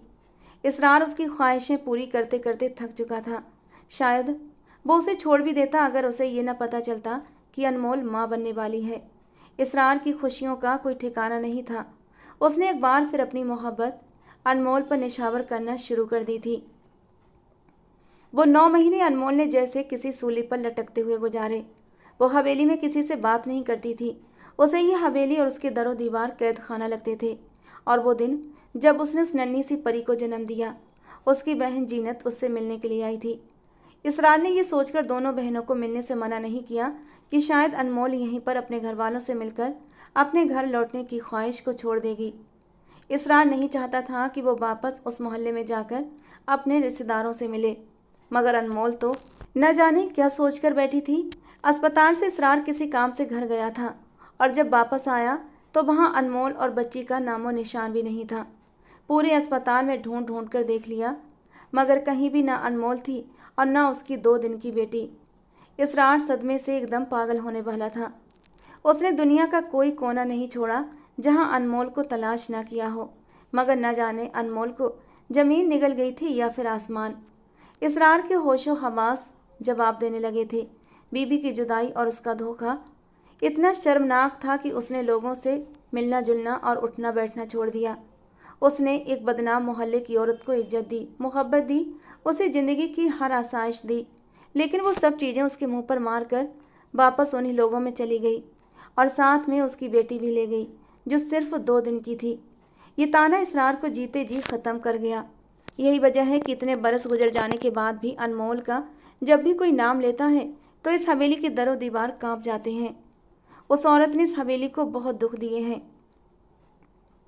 इसरार उसकी ख्वाहिशें पूरी करते करते थक चुका था। शायद वो उसे छोड़ भी देता अगर उसे ये न पता चलता कि अनमोल माँ बनने वाली है। इसरार की खुशियों का कोई ठिकाना नहीं था। उसने एक बार फिर अपनी मोहब्बत अनमोल पर निछावर करना शुरू कर दी थी। वो 9 महीने अनमोल ने जैसे किसी सूली पर लटकते हुए गुजारे। वो हवेली में किसी से बात नहीं करती थी। उसे ये हवेली और उसके दरो दीवार कैद खाना लगते थे। और वो दिन जब उसने उस नन्ही सी परी को जन्म दिया, उसकी बहन जीनत उससे मिलने के लिए आई थी। इसरार ने यह सोचकर दोनों बहनों को मिलने से मना नहीं किया कि शायद अनमोल यहीं पर अपने घर वालों से मिलकर अपने घर लौटने की ख्वाहिश को छोड़ देगी। इसरार नहीं चाहता था कि वो वापस उस मोहल्ले में जाकर अपने रिश्तेदारों से मिले, मगर अनमोल तो न जाने क्या सोचकर बैठी थी। अस्पताल से इसरार किसी काम से घर गया था, और जब वापस आया तो वहाँ अनमोल और बच्ची का नामो निशान भी नहीं था। पूरे अस्पताल में ढूंढ ढूंढ कर देख लिया, मगर कहीं भी ना अनमोल थी और ना उसकी 2 दिन की बेटी। इसरार सदमे से एकदम पागल होने वाला था। उसने दुनिया का कोई कोना नहीं छोड़ा जहाँ अनमोल को तलाश ना किया हो, मगर न जाने अनमोल को ज़मीन निगल गई थी या फिर आसमान। इसरार के होशो हवास जवाब देने लगे थे। बीबी की जुदाई और उसका धोखा इतना शर्मनाक था कि उसने लोगों से मिलना जुलना और उठना बैठना छोड़ दिया। उसने एक बदनाम मोहल्ले की औरत को इज्जत दी, मोहब्बत दी, उसे ज़िंदगी की हर आसाइश दी, लेकिन वो सब चीज़ें उसके मुंह पर मार कर वापस उन्हीं लोगों में चली गई, और साथ में उसकी बेटी भी ले गई जो सिर्फ 2 दिन की थी। ये ताना इसरार को जीते जी ख़त्म कर गया। यही वजह है कि इतने बरस गुजर जाने के बाद भी अनमोल का जब भी कोई नाम लेता है तो इस हवेली के दरो दीवार कांप जाते हैं। उस औरत ने इस हवेली को बहुत दुख दिए हैं।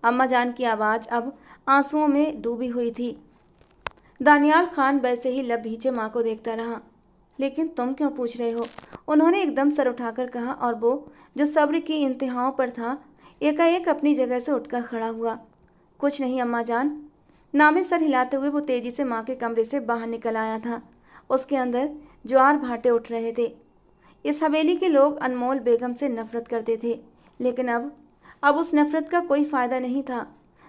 अम्मा जान की आवाज़ अब आंसुओं में डूबी हुई थी। दानियाल खान वैसे ही लब भींचे माँ को देखता रहा। लेकिन तुम क्यों पूछ रहे हो? उन्होंने एकदम सर उठाकर कहा, और वो जो सब्र की इंतहाओं पर था एकाएक अपनी जगह से उठकर खड़ा हुआ। कुछ नहीं अम्मा जान। नामे सर हिलाते हुए वो तेजी से माँ के कमरे से बाहर निकल आया था। उसके अंदर ज्वार भाटे उठ रहे थे। इस हवेली के लोग अनमोल बेगम से नफरत करते थे, लेकिन अब उस नफरत का कोई फ़ायदा नहीं था।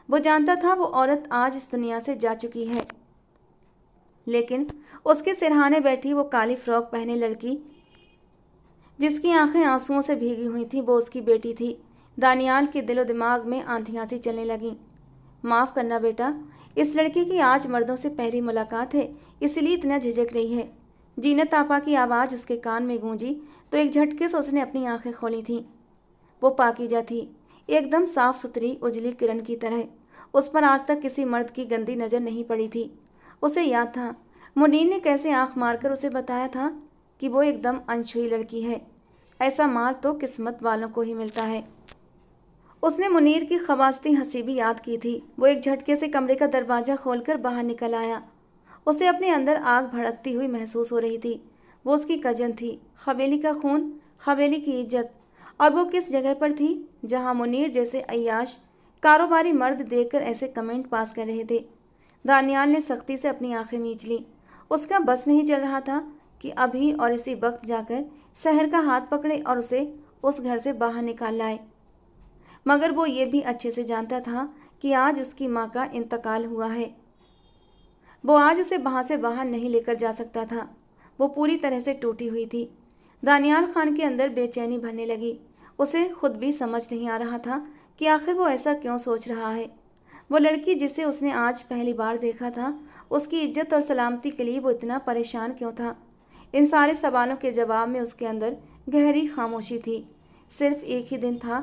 वो जानता था वो औरत आज इस दुनिया से जा चुकी है, लेकिन उसके सिरहाने बैठी वो काली फ्रॉक पहने लड़की जिसकी आंखें आंसुओं से भीगी हुई थीं, वो उसकी बेटी थी। दानियाल के दिलो दिमाग में आंधियां सी चलने लगीं। माफ़ करना बेटा, इस लड़की की आज मर्दों से पहली मुलाकात है, इसलिए इतना झिझक रही है। जीनत आपा की आवाज़ उसके कान में गूंजी तो एक झटके से उसने अपनी आंखें खोली थीं। वो पाकीज़ा थी, एकदम साफ सुथरी उजली किरण की तरह। उस पर आज तक किसी मर्द की गंदी नज़र नहीं पड़ी थी। उसे याद था मुनीर ने कैसे आंख मारकर उसे बताया था कि वो एकदम अनछुई लड़की है। ऐसा माल तो किस्मत वालों को ही मिलता है। उसने मुनीर की खवास्ती हंसी भी याद की थी। वो एक झटके से कमरे का दरवाज़ा खोलकर बाहर निकल आया। उसे अपने अंदर आग भड़कती हुई महसूस हो रही थी। वो उसकी कजन थी, हवेली का खून, हवेली की इज्जत। और वो किस जगह पर थी जहां मुनीर जैसे अय्याश कारोबारी मर्द देखकर ऐसे कमेंट पास कर रहे थे। दानियाल ने सख्ती से अपनी आंखें मींच ली। उसका बस नहीं चल रहा था कि अभी और इसी वक्त जाकर शहर का हाथ पकड़े और उसे उस घर से बाहर निकाल लाए। मगर वो ये भी अच्छे से जानता था कि आज उसकी माँ का इंतकाल हुआ है। वो आज उसे वहाँ से बाहर नहीं लेकर जा सकता था। वो पूरी तरह से टूटी हुई थी। दानियाल खान के अंदर बेचैनी भरने लगी। उसे खुद भी समझ नहीं आ रहा था कि आखिर वो ऐसा क्यों सोच रहा है। वो लड़की जिसे उसने आज पहली बार देखा था, उसकी इज्जत और सलामती के लिए वो इतना परेशान क्यों था। इन सारे सवालों के जवाब में उसके अंदर गहरी खामोशी थी। सिर्फ एक ही दिन था,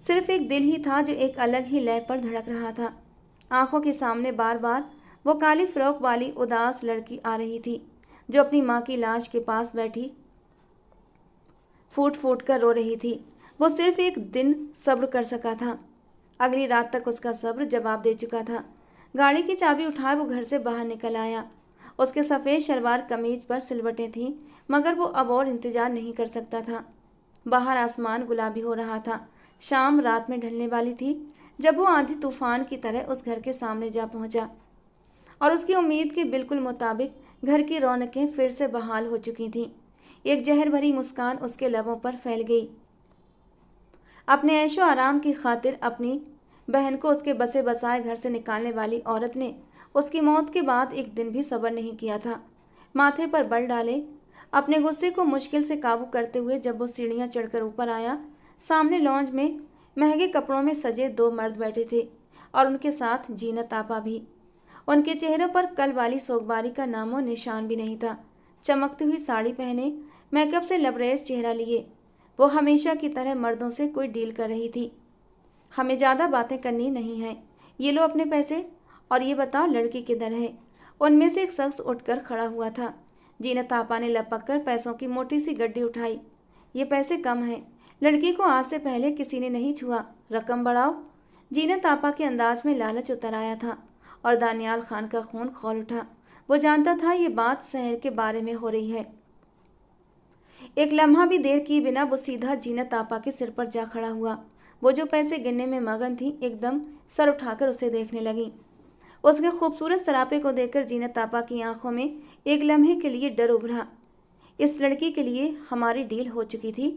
सिर्फ एक दिल ही था जो एक अलग ही लय पर धड़क रहा था। आंखों के सामने बार बार वो काली फ्रॉक वाली उदास लड़की आ रही थी जो अपनी माँ की लाश के पास बैठी फूट फूट कर रो रही थी। वो सिर्फ एक दिन सब्र कर सका था। अगली रात तक उसका सब्र जवाब दे चुका था। गाड़ी की चाबी उठाए वो घर से बाहर निकल आया। उसके सफ़ेद शलवार कमीज पर सिलवटें थीं, मगर वो अब और इंतजार नहीं कर सकता था। बाहर आसमान गुलाबी हो रहा था। शाम रात में ढलने वाली थी जब वो आंधी तूफान की तरह उस घर के सामने जा पहुंचा। और उसकी उम्मीद के बिल्कुल मुताबिक घर की रौनकें फिर से बहाल हो चुकी थीं। एक जहर भरी मुस्कान उसके लबों पर फैल गई। अपने ऐशो आराम की खातिर अपनी बहन को उसके बसे बसाए घर से निकालने वाली औरत ने उसकी मौत के बाद एक दिन भी सब्र नहीं किया था। माथे पर बल डाले अपने गुस्से को मुश्किल से काबू करते हुए जब वो सीढ़ियाँ चढ़कर ऊपर आया, सामने लॉन्ज में महंगे कपड़ों में सजे दो मर्द बैठे थे और उनके साथ जीनत आपा भी। उनके चेहरों पर कल वाली सोगवारी का नामो निशान भी नहीं था। चमकती हुई साड़ी पहने, मेकअप से लबरेज चेहरा लिए, वो हमेशा की तरह मर्दों से कोई डील कर रही थी। हमें ज़्यादा बातें करनी नहीं हैं, ये लो अपने पैसे और ये बताओ लड़की किधर है। उनमें से एक शख्स उठकर खड़ा हुआ था। जीनत आपा ने लपक कर पैसों की मोटी सी गड्डी उठाई। ये पैसे कम हैं, लड़की को आज से पहले किसी ने नहीं छुआ, रकम बढ़ाओ। जीनत आपा के अंदाज में लालच उतर आया था और दानियाल खान का खून खौल उठा। वो जानता था ये बात शहर के बारे में हो रही है। एक लम्हा भी देर किए बिना वो सीधा जीनत आपा के सिर पर जा खड़ा हुआ। वो जो पैसे गिनने में मगन थी, एकदम सर उठाकर उसे देखने लगी। उसके खूबसूरत सरापे को देखकर जीनत आपा की आंखों में एक लम्हे के लिए डर उभरा। इस लड़की के लिए हमारी डील हो चुकी थी,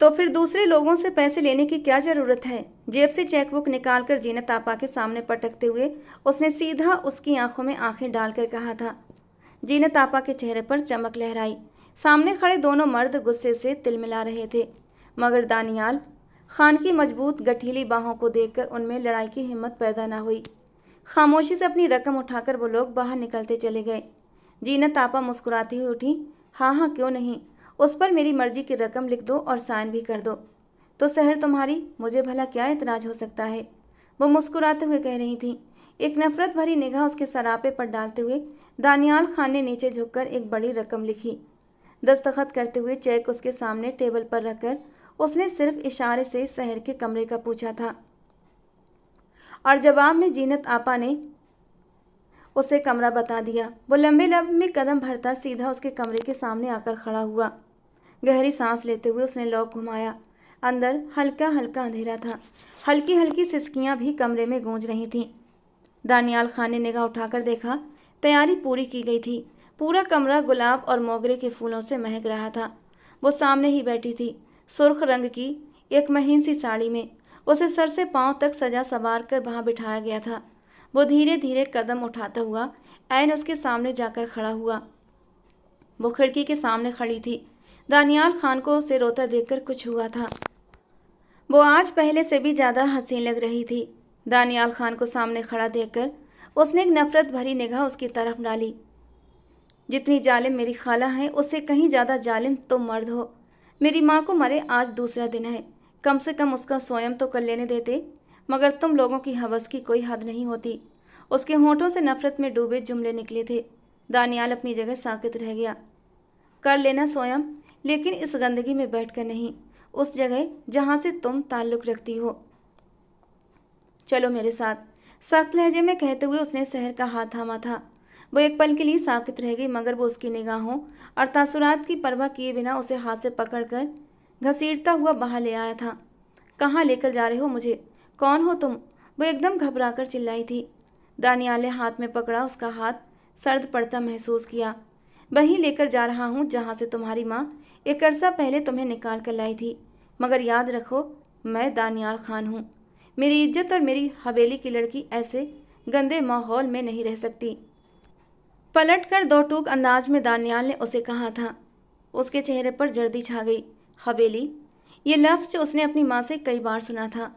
तो फिर दूसरे लोगों से पैसे लेने की क्या ज़रूरत है। जेब से चेकबुक निकालकर जीनत आपा के सामने पटकते हुए उसने सीधा उसकी आंखों में आंखें डालकर कहा था। जीनत आपा के चेहरे पर चमक लहराई। सामने खड़े दोनों मर्द गुस्से से तिलमिला रहे थे, मगर दानियाल खान की मजबूत गठीली बाहों को देखकर उनमें लड़ाई की हिम्मत पैदा न हुई। खामोशी से अपनी रकम उठाकर वो लोग बाहर निकलते चले गए। जीनत आपा मुस्कुराती हुई उठी। हाँ हाँ, क्यों नहीं, उस पर मेरी मर्जी की रकम लिख दो और साइन भी कर दो, तो शहर तुम्हारी, मुझे भला क्या इतराज हो सकता है। वो मुस्कुराते हुए कह रही थी। एक नफरत भरी निगाह उसके सरापे पर डालते हुए दानियाल खान ने नीचे झुककर एक बड़ी रकम लिखी। दस्तखत करते हुए चेक उसके सामने टेबल पर रखकर उसने सिर्फ इशारे से शहर के कमरे का पूछा था और जवाब में जीनत आपा ने उसे कमरा बता दिया। वो लंबे लंबे कदम भरता सीधा उसके कमरे के सामने आकर खड़ा हुआ। गहरी सांस लेते हुए उसने लॉक घुमाया। अंदर हल्का हल्का अंधेरा था। हल्की हल्की सिसकियां भी कमरे में गूंज रही थीं। दानियाल खान ने निगाह उठाकर देखा। तैयारी पूरी की गई थी। पूरा कमरा गुलाब और मोगरे के फूलों से महक रहा था। वो सामने ही बैठी थी, सुर्ख रंग की एक महीन सी साड़ी में। उसे सर से पांव तक सजा संवार कर वहाँ बिठाया गया था। वो धीरे धीरे कदम उठाता हुआ ऐन उसके सामने जाकर खड़ा हुआ। वो खिड़की के सामने खड़ी थी। दानियाल खान को उसे रोता देखकर कुछ हुआ था। वो आज पहले से भी ज़्यादा हसीन लग रही थी। दानियाल खान को सामने खड़ा देखकर उसने एक नफरत भरी निगाह उसकी तरफ डाली। जितनी जालिम मेरी खाला है उससे कहीं ज़्यादा जालिम तुम मर्द हो। मेरी माँ को मरे आज दूसरा दिन है, कम से कम उसका स्वयं तो कर लेने देते, मगर तुम लोगों की हवस की कोई हद नहीं होती। उसके होंठों से नफरत में डूबे जुमले निकले थे। दानियाल अपनी जगह साकित रह गया। कर लेना स्वयं, लेकिन इस गंदगी में बैठकर नहीं, उस जगह जहाँ से तुम ताल्लुक़ रखती हो। चलो मेरे साथ, सख्त लहजे में कहते हुए उसने शहर का हाथ थामा था। वो एक पल के लिए साकित रह गई, मगर वो उसकी निगाहों और तासुरात की परवाह किए बिना उसे हाथ से पकड़कर घसीटता हुआ बाहर ले आया था। कहाँ लेकर जा रहे हो मुझे? कौन हो तुम? वो एकदम घबराकर चिल्लाई थी। दानियाल ने हाथ में पकड़ा उसका हाथ सर्द पड़ता महसूस किया। वहीं लेकर जा रहा हूँ जहाँ से तुम्हारी माँ एक अरसा पहले तुम्हें निकाल कर लाई थी, मगर याद रखो मैं दानियाल खान हूँ। मेरी इज्जत और मेरी हवेली की लड़की ऐसे गंदे माहौल में नहीं रह सकती। पलटकर दो टूक अंदाज में दानियाल ने उसे कहा था। उसके चेहरे पर जर्दी छा गई। हवेली, ये लफ्ज़ उसने अपनी माँ से कई बार सुना था।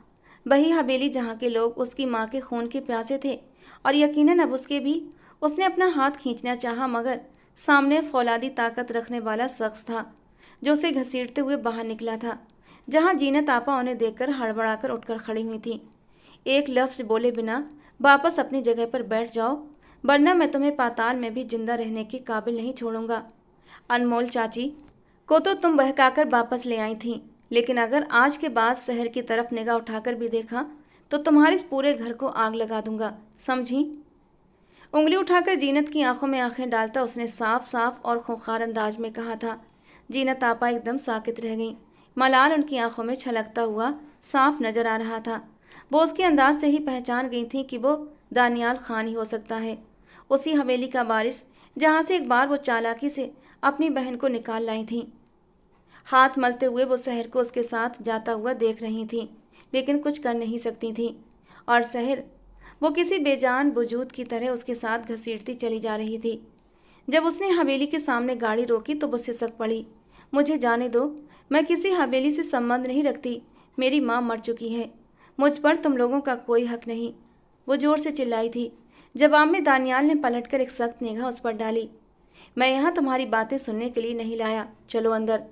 वही हवेली जहाँ के लोग उसकी माँ के खून के प्यासे थे, और यकीनन अब उसके भी उसने अपना हाथ खींचना चाहा, मगर सामने फौलादी ताकत रखने वाला शख्स था जो उसे घसीटते हुए बाहर निकला था। जहाँ जीनत आपा उन्हें देखकर हड़बड़ाकर उठकर खड़ी हुई थी। एक लफ्ज़ बोले बिना वापस अपनी जगह पर बैठ जाओ, वरना मैं तुम्हें पाताल में भी जिंदा रहने के काबिल नहीं छोड़ूंगा। अनमोल चाची को तो तुम बहकाकर वापस ले आई थी, लेकिन अगर आज के बाद शहर की तरफ निगाह उठाकर भी देखा तो तुम्हारे इस पूरे घर को आग लगा दूंगा, समझी? उंगली उठाकर जीनत की आंखों में आंखें डालता उसने साफ साफ और खूंखार अंदाज में कहा था। जीनत आपा एकदम साकित रह गई। मलाल उनकी आंखों में छलकता हुआ साफ नजर आ रहा था। वो उसके अंदाज से ही पहचान गई थी कि वो दानियाल खान ही हो सकता है, उसी हवेली का वारिस जहाँ से एक बार वो चालाकी से अपनी बहन को निकाल लाई थी। हाथ मलते हुए वो शहर को उसके साथ जाता हुआ देख रही थी, लेकिन कुछ कर नहीं सकती थी। और शहर वो किसी बेजान वजूद की तरह उसके साथ घसीटती चली जा रही थी। जब उसने हवेली के सामने गाड़ी रोकी तो वो सिसक पड़ी। मुझे जाने दो, मैं किसी हवेली से संबंध नहीं रखती। मेरी माँ मर चुकी है, मुझ पर तुम लोगों का कोई हक नहीं, वो जोर से चिल्लाई थी। जवाब में दानियाल ने पलटकर एक सख्त निगाह उस पर डाली। मैं यहाँ तुम्हारी बातें सुनने के लिए नहीं लाया, चलो अंदर।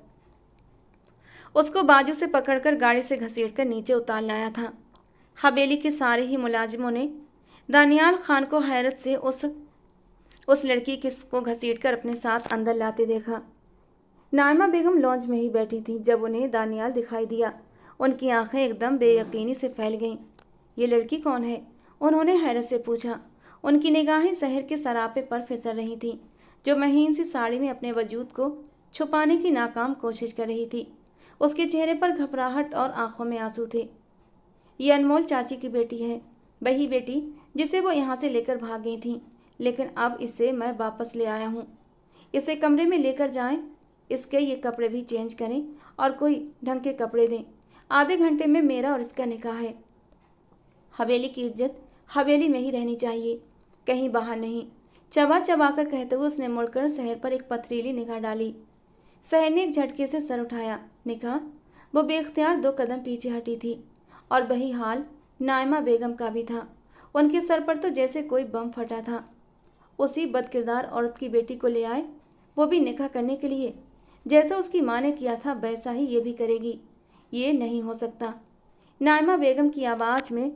उसको बाजू से पकड़कर गाड़ी से घसीटकर नीचे उतार लाया था। हवेली के सारे ही मुलाजिमों ने दानियाल खान को हैरत से उस लड़की को घसीटकर अपने साथ अंदर लाते देखा। नाइमा बेगम लॉन्ज में ही बैठी थी जब उन्हें दानियाल दिखाई दिया। उनकी आंखें एकदम बेयकीनी से फैल गईं। ये लड़की कौन है? उन्होंने हैरत से पूछा। उनकी निगाहें शहर के सरापे पर फिसल रही थीं, जो महीन सी साड़ी में अपने वजूद को छुपाने की नाकाम कोशिश कर रही थी। उसके चेहरे पर घबराहट और आंखों में आंसू थे। ये अनमोल चाची की बेटी है, वही बेटी जिसे वो यहाँ से लेकर भाग गई थी, लेकिन अब इसे मैं वापस ले आया हूँ। इसे कमरे में लेकर जाएं, इसके ये कपड़े भी चेंज करें और कोई ढंग के कपड़े दें। आधे घंटे में मेरा और इसका निकाह है। हवेली की इज्जत हवेली में ही रहनी चाहिए, कहीं बाहर नहीं। चबा चबा कर कहते हुए उसने मुड़कर शहर पर एक पथरीली निगाह डाली। शहर ने एक झटके से सर उठाया। निगाह वो बेख्तियार 2 कदम पीछे हटी थी, और वही हाल नाइमा बेगम का भी था। उनके सर पर तो जैसे कोई बम फटा था। उसी बदकिरदार औरत की बेटी को ले आए, वो भी निकाह करने के लिए। जैसा उसकी माँ ने किया था वैसा ही ये भी करेगी। ये नहीं हो सकता। नाइमा बेगम की आवाज़ में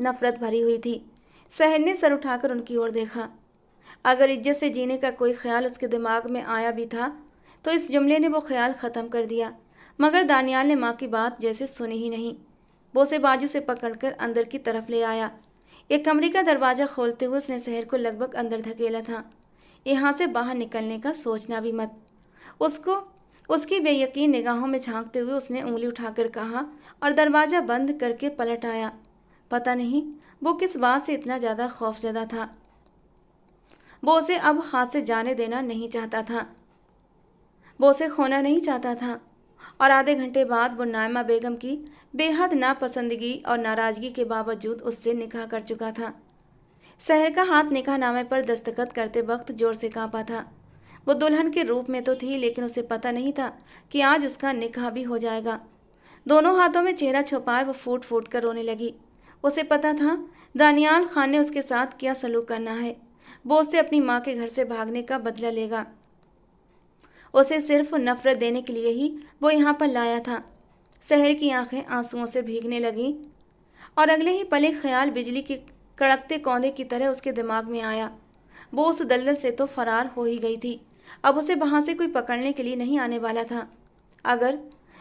नफरत भरी हुई थी। शहर ने सर उठाकर उनकी ओर देखा। अगर इज्जत से जीने का कोई ख्याल उसके दिमाग में आया भी था तो इस जुमले ने वो ख्याल ख़त्म कर दिया। मगर दानियाल ने माँ की बात जैसे सुनी ही नहीं। वो उसे बाजू से पकड़कर अंदर की तरफ ले आया। एक कमरे का दरवाज़ा खोलते हुए उसने शहर को लगभग अंदर धकेला था। यहाँ से बाहर निकलने का सोचना भी मत। उसको उसकी बेयकीन निगाहों में झांकते हुए उसने उंगली उठाकर कहा और दरवाज़ा बंद करके पलट आया। पता नहीं वो किस बात से इतना ज़्यादा खौफजदा था। वो उसे अब हाथ से जाने देना नहीं चाहता था, वो उसे खोना नहीं चाहता था। और आधे घंटे बाद वो नाइमा बेगम की बेहद नापसंदगी और नाराज़गी के बावजूद उससे निकाह कर चुका था। शहर का हाथ निकाहनामे पर दस्तखत करते वक्त जोर से कांपा था। वो दुल्हन के रूप में तो थी, लेकिन उसे पता नहीं था कि आज उसका निकाह भी हो जाएगा। दोनों हाथों में चेहरा छुपाए वो फूट फूट कर रोने लगी। उसे पता था दानियाल खान ने उसके साथ क्या सलूक करना है। वो उससे अपनी माँ के घर से भागने का बदला लेगा। उसे सिर्फ नफरत देने के लिए ही वो यहाँ पर लाया था। शहर की आंखें आंसुओं से भीगने लगीं और अगले ही पल एक ख्याल बिजली के कड़कते कौंधे की तरह उसके दिमाग में आया। वो उस दलदल से तो फरार हो ही गई थी, अब उसे वहां से कोई पकड़ने के लिए नहीं आने वाला था। अगर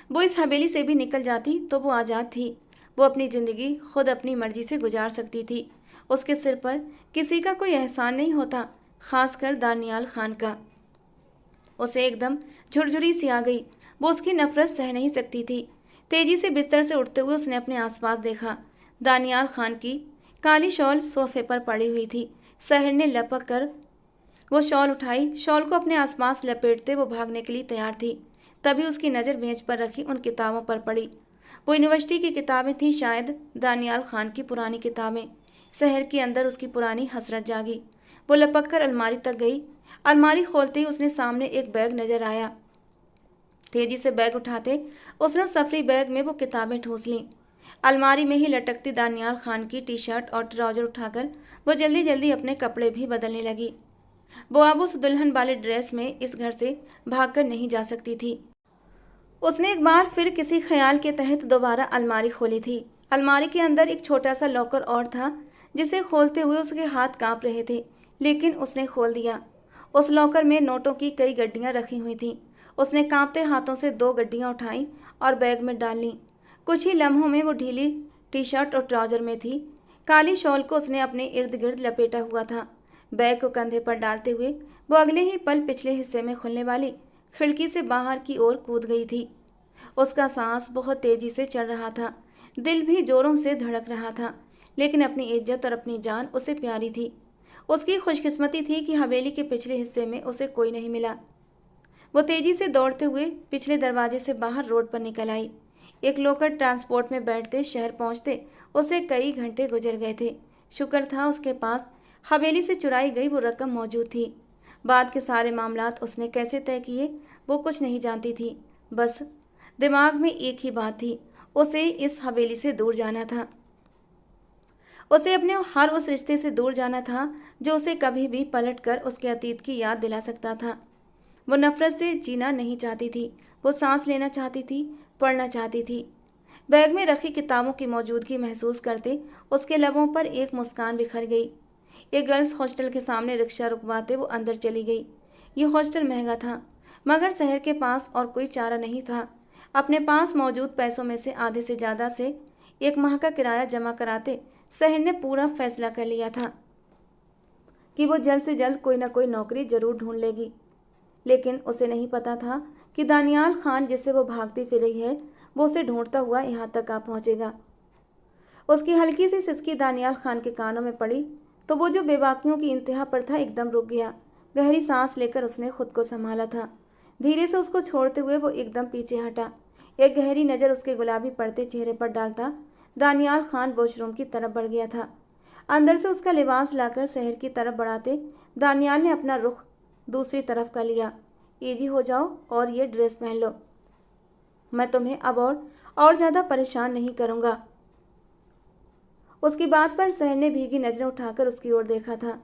वो इस हवेली से भी निकल जाती तो वो आज़ाद थी। वो अपनी ज़िंदगी खुद अपनी मर्जी से गुजार सकती थी। उसके सिर पर किसी का कोई एहसान नहीं होता, खासकर दानियाल खान का। उसे एकदम झुरझुरी सी आ गई। वो उसकी नफरत सह नहीं सकती थी। तेजी से बिस्तर से उठते हुए उसने अपने आसपास देखा। दानियाल खान की काली शॉल सोफे पर पड़ी हुई थी। शहर ने लपक कर वो शॉल उठाई। शॉल को अपने आसपास लपेटते वो भागने के लिए तैयार थी। तभी उसकी नज़र मेज पर रखी उन किताबों पर पड़ी। वो यूनिवर्सिटी की किताबें थीं, शायद दानियाल खान की पुरानी किताबें। शहर के अंदर उसकी पुरानी हसरत जागी। वो लपक कर अलमारी तक गई। अलमारी खोलते ही उसने सामने एक बैग नजर आया। तेजी से बैग उठाते उसने सफरी बैग में वो किताबें ठूस लीं। अलमारी में ही लटकती दानियाल खान की टी शर्ट और ट्राउजर उठाकर वो जल्दी जल्दी अपने कपड़े भी बदलने लगी। वो अब उस दुल्हन वाले ड्रेस में इस घर से भागकर नहीं जा सकती थी। उसने एक बार फिर किसी ख्याल के तहत दोबारा अलमारी खोली थी। अलमारी के अंदर एक छोटा सा लॉकर और था, जिसे खोलते हुए उसके हाथ कांप रहे थे, लेकिन उसने खोल दिया। उस लॉकर में नोटों की कई गड्डियां रखी हुई थीं। उसने कांपते हाथों से 2 गड्डियां उठाईं और बैग में डाल लीं। कुछ ही लम्हों में वो ढीली टी शर्ट और ट्राउजर में थी। काली शॉल को उसने अपने इर्द गिर्द लपेटा हुआ था। बैग को कंधे पर डालते हुए वो अगले ही पल पिछले हिस्से में खुलने वाली खिड़की से बाहर की ओर कूद गई थी। उसका सांस बहुत तेजी से चल रहा था, दिल भी जोरों से धड़क रहा था, लेकिन अपनी इज्जत और अपनी जान उसे प्यारी थी। उसकी खुशकिस्मती थी कि हवेली के पिछले हिस्से में उसे कोई नहीं मिला। वो तेजी से दौड़ते हुए पिछले दरवाजे से बाहर रोड पर निकल आई। एक लोकल ट्रांसपोर्ट में बैठते शहर पहुंचते उसे कई घंटे गुजर गए थे। शुक्र था उसके पास हवेली से चुराई गई वो रकम मौजूद थी। बाद के सारे मामलात उसने कैसे तय किए वो कुछ नहीं जानती थी। बस दिमाग में एक ही बात थी, उसे इस हवेली से दूर जाना था। उसे अपने हर उस रिश्ते से दूर जाना था जो उसे कभी भी पलटकर उसके अतीत की याद दिला सकता था। वो नफरत से जीना नहीं चाहती थी। वो सांस लेना चाहती थी, पढ़ना चाहती थी। बैग में रखी किताबों की मौजूदगी महसूस करते उसके लबों पर एक मुस्कान बिखर गई। एक गर्ल्स हॉस्टल के सामने रिक्शा रुकवाते वो अंदर चली गई। ये हॉस्टल महंगा था, मगर शहर के पास और कोई चारा नहीं था। अपने पास मौजूद पैसों में से आधे से ज़्यादा से 1 माह का किराया जमा कराते शहर ने पूरा फैसला कर लिया था कि वो जल्द से जल्द कोई ना कोई नौकरी जरूर ढूंढ लेगी। लेकिन उसे नहीं पता था कि दानियाल खान जिससे वो भागती फिर रही है, वो उसे ढूंढता हुआ यहाँ तक आ पहुँचेगा। उसकी हल्की सी सिसकी दानियाल खान के कानों में पड़ी तो वो जो बेबाकियों की इंतहा पर था एकदम रुक गया। गहरी सांस लेकर उसने खुद को संभाला था। धीरे से उसको छोड़ते हुए वो एकदम पीछे हटा। एक गहरी नज़र उसके गुलाबी पड़ते चेहरे पर डालता दानियाल खान वॉशरूम की तरफ बढ़ गया था। अंदर से उसका लिबास लाकर शहर की तरफ बढ़ाते दानियाल ने अपना रुख दूसरी तरफ कर लिया। इजी हो जाओ और ये ड्रेस पहन लो, मैं तुम्हें अब और ज़्यादा परेशान नहीं करूँगा। उसकी बात पर शहर ने भीगी नज़रें उठाकर उसकी ओर देखा था।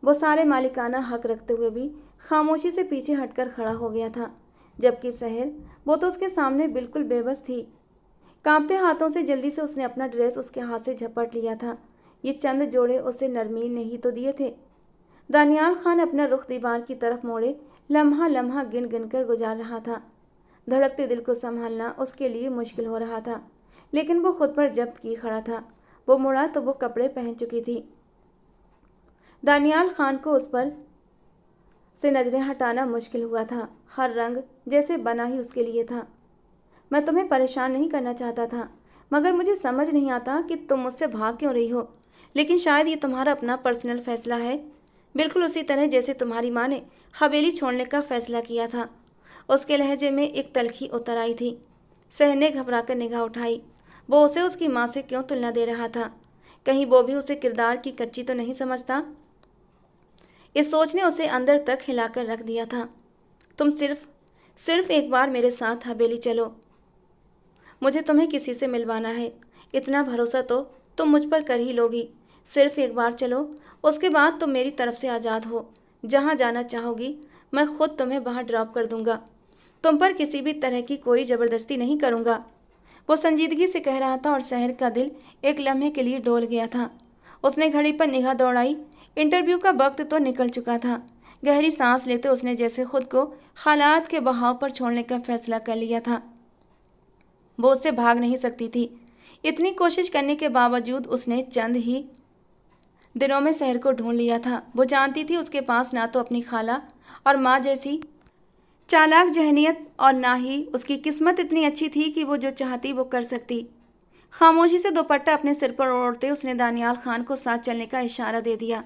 वो सारे मालिकाना हक रखते हुए भी खामोशी से पीछे हटकर खड़ा हो गया था, जबकि शहर वो तो उसके सामने बिल्कुल बेबस थी। कांपते हाथों से जल्दी से उसने अपना ड्रेस उसके हाथ से झपट लिया था। ये चंद जोड़े उसे नरमीन ने ही तो दिए थे। दानियाल खान अपना रुख दीवार की तरफ मोड़े लम्हा लम्हा गिन गिन कर गुजार रहा था। धड़कते दिल को संभालना उसके लिए मुश्किल हो रहा था, लेकिन वो खुद पर जब्त की खड़ा था। वो मुड़ा तो वो कपड़े पहन चुकी थी। दानियाल खान को उस पर से नजरें हटाना मुश्किल हुआ था। हर रंग जैसे बना ही उसके लिए था। मैं तुम्हें परेशान नहीं करना चाहता था, मगर मुझे समझ नहीं आता कि तुम मुझसे भाग क्यों रही हो। लेकिन शायद ये तुम्हारा अपना पर्सनल फैसला है, बिल्कुल उसी तरह जैसे तुम्हारी माँ ने हवेली छोड़ने का फैसला किया था। उसके लहजे में एक तलखी उतर आई थी। शहर ने घबरा कर निगाह उठाई। वो उसे उसकी माँ से क्यों तुलना दे रहा था? कहीं वो भी उसे किरदार की कच्ची तो नहीं समझता? इस सोच ने उसे अंदर तक हिलाकर रख दिया था। तुम सिर्फ सिर्फ एक बार मेरे साथ हवेली चलो, मुझे तुम्हें किसी से मिलवाना है। इतना भरोसा तो तुम मुझ पर कर ही लोगी। सिर्फ एक बार चलो, उसके बाद तुम मेरी तरफ से आज़ाद हो। जहाँ जाना चाहोगी मैं खुद तुम्हें वहाँ ड्रॉप कर दूंगा। तुम पर किसी भी तरह की कोई ज़बरदस्ती नहीं करूँगा। वो संजीदगी से कह रहा था और शहर का दिल एक लम्हे के लिए डोल गया था। उसने घड़ी पर निगाह दौड़ाई। इंटरव्यू का वक्त तो निकल चुका था। गहरी सांस लेते उसने जैसे खुद को हालात के बहाव पर छोड़ने का फैसला कर लिया था। वो उससे भाग नहीं सकती थी। इतनी कोशिश करने के बावजूद उसने चंद ही दिनों में शहर को ढूंढ लिया था। वो जानती थी उसके पास ना तो अपनी खाला और माँ जैसी चालाक जहनियत और ना ही उसकी किस्मत इतनी अच्छी थी कि वो जो चाहती वो कर सकती। खामोशी से दुपट्टा अपने सिर पर ओढ़ते उसने दानियाल खान को साथ चलने का इशारा दे दिया।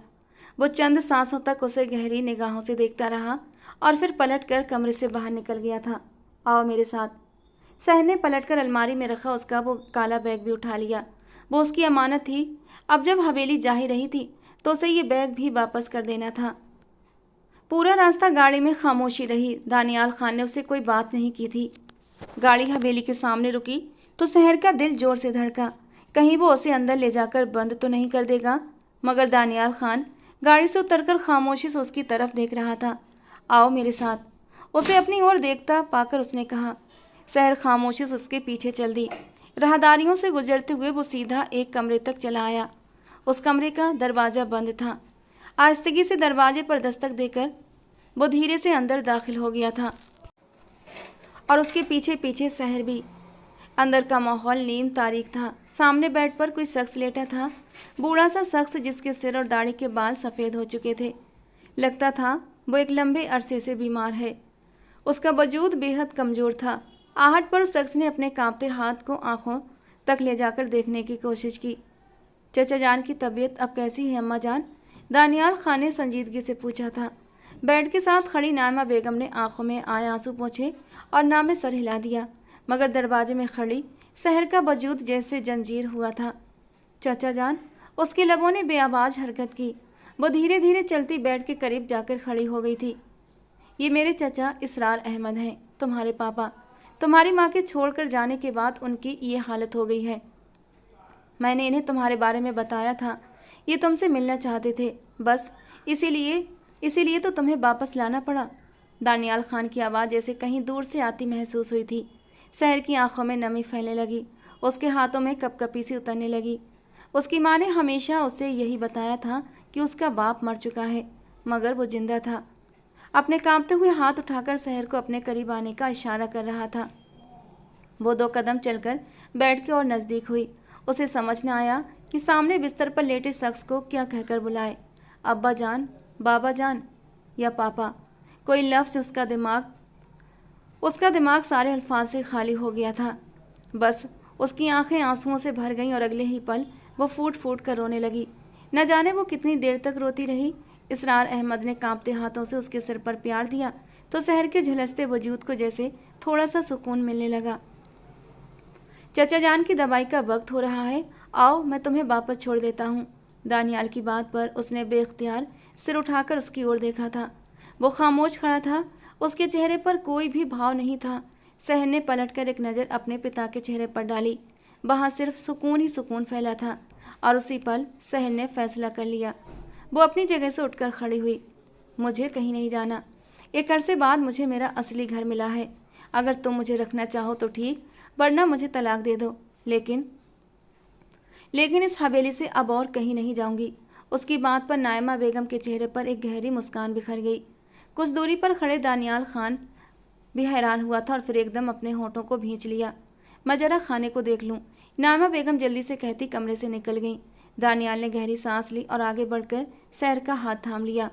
वो चंद सांसों तक उसे गहरी निगाहों से देखता रहा और फिर पलटकर कमरे से बाहर निकल गया था। आओ मेरे साथ। शहर ने पलटकर अलमारी में रखा उसका वो काला बैग भी उठा लिया। वो उसकी अमानत थी। अब जब हवेली जा ही रही थी तो उसे ये बैग भी वापस कर देना था। पूरा रास्ता गाड़ी में खामोशी रही। दानियाल खान ने उससे कोई बात नहीं की थी। गाड़ी हवेली के सामने रुकी तो शहर का दिल जोर से धड़का। कहीं वो उसे अंदर ले जाकर बंद तो नहीं कर देगा। मगर दानियाल खान गाड़ी से उतरकर खामोशी से उसकी तरफ देख रहा था। आओ मेरे साथ। उसे अपनी ओर देखता पाकर उसने कहा। शहर खामोशी से उसके पीछे चल दी। राहदारियों से गुजरते हुए वो सीधा एक कमरे तक चला आया। उस कमरे का दरवाज़ा बंद था। आहिस्तगी से दरवाजे पर दस्तक देकर वो धीरे से अंदर दाखिल हो गया था और उसके पीछे पीछे शहर भी। अंदर का माहौल नीम तारीख था। सामने बेड पर कोई शख्स लेटा था। बूढ़ा सा शख्स जिसके सिर और दाढ़ी के बाल सफ़ेद हो चुके थे। लगता था वो एक लंबे अरसे से बीमार है। उसका वजूद बेहद कमज़ोर था। आहट पर उस शख्स ने अपने कांपते हाथ को आंखों तक ले जाकर देखने की कोशिश की। चचा जान की तबीयत अब कैसी है अम्मा जान? दानियाल खान ने संजीदगी से पूछा था। बेड के साथ खड़ी नायमा बेगम ने आंखों में आए आंसू पोंछे और ना में सर हिला दिया। मगर दरवाजे में खड़ी शहर का वजूद जैसे जंजीर हुआ था। चाचा जान। उसके लबों ने बेआवाज हरकत की। वो धीरे धीरे चलती बेड के करीब जाकर खड़ी हो गई थी। ये मेरे चचा इसरार अहमद हैं, तुम्हारे पापा। तुम्हारी माँ के छोड़कर जाने के बाद उनकी ये हालत हो गई है। मैंने इन्हें तुम्हारे बारे में बताया था। ये तुमसे मिलना चाहते थे, बस इसीलिए तो तुम्हें वापस लाना पड़ा। दानियाल खान की आवाज़ जैसे कहीं दूर से आती महसूस हुई थी। शहर की आंखों में नमी फैलने लगी। उसके हाथों में कपकपी सी उतरने लगी। उसकी माँ ने हमेशा उसे यही बताया था कि उसका बाप मर चुका है, मगर वो जिंदा था। अपने कांपते हुए हाथ उठाकर शहर को अपने करीब आने का इशारा कर रहा था। वो 2 कदम चलकर बेड के और नज़दीक हुई। उसे समझ न आया कि सामने बिस्तर पर लेटे शख्स को क्या कहकर बुलाए। अब्बा जान, बाबा जान या पापा। कोई लफ्ज़ उसका दिमाग सारे अल्फाज से खाली हो गया था। बस उसकी आंखें आंसुओं से भर गईं और अगले ही पल वो फूट फूट कर रोने लगी। न जाने वो कितनी देर तक रोती रही। इसरार अहमद ने कांपते हाथों से उसके सिर पर प्यार दिया तो शहर के झुलसते वजूद को जैसे थोड़ा सा सुकून मिलने लगा। चचा जान की दवाई का वक्त हो रहा है, आओ मैं तुम्हें वापस छोड़ देता हूँ। दानियाल की बात पर उसने बेख्तियार सिर उठाकर उसकी ओर देखा था। वो खामोश खड़ा था। उसके चेहरे पर कोई भी भाव नहीं था। शहर ने पलटकर एक नज़र अपने पिता के चेहरे पर डाली। वहाँ सिर्फ सुकून ही सुकून फैला था और उसी पल शहर ने फैसला कर लिया। वो अपनी जगह से उठकर खड़ी हुई। मुझे कहीं नहीं जाना। एक अरसे बाद मुझे मेरा असली घर मिला है। अगर तुम मुझे रखना चाहो तो ठीक, वरना मुझे तलाक दे दो। लेकिन इस हवेली से अब और कहीं नहीं जाऊंगी। उसकी बात पर नायमा बेगम के चेहरे पर एक गहरी मुस्कान बिखर गई। कुछ दूरी पर खड़े दानियाल खान भी हैरान हुआ था और फिर एकदम अपने होठों को भींच लिया। मैं जरा खाने को देख लूँ, नायमा बेगम जल्दी से कहती कमरे से निकल गई। दानियाल ने गहरी सांस ली और आगे बढ़कर शहर का हाथ थाम लिया।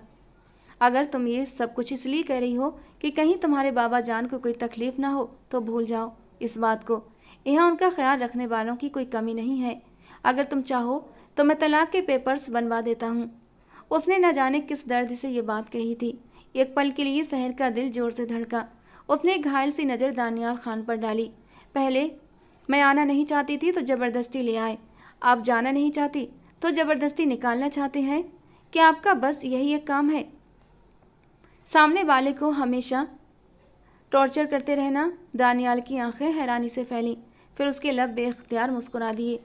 अगर तुम ये सब कुछ इसलिए कह रही हो कि कहीं तुम्हारे बाबा जान को कोई तकलीफ ना हो तो भूल जाओ इस बात को। यहाँ उनका ख्याल रखने वालों की कोई कमी नहीं है। अगर तुम चाहो तो मैं तलाक के पेपर्स बनवा देता हूँ। उसने न जाने किस दर्द से ये बात कही थी। एक पल के लिए शहर का दिल जोर से धड़का। उसने एक घायल सी नज़र दानियाल खान पर डाली। पहले मैं आना नहीं चाहती थी तो ज़बरदस्ती ले आए, आप जाना नहीं चाहती तो ज़बरदस्ती निकालना चाहते हैं। क्या आपका बस यही एक काम है? सामने वाले को हमेशा टॉर्चर करते रहना। दानियाल की आंखें हैरानी से फैलीं, फिर उसके लब बेख्तियार मुस्कुरा दिए।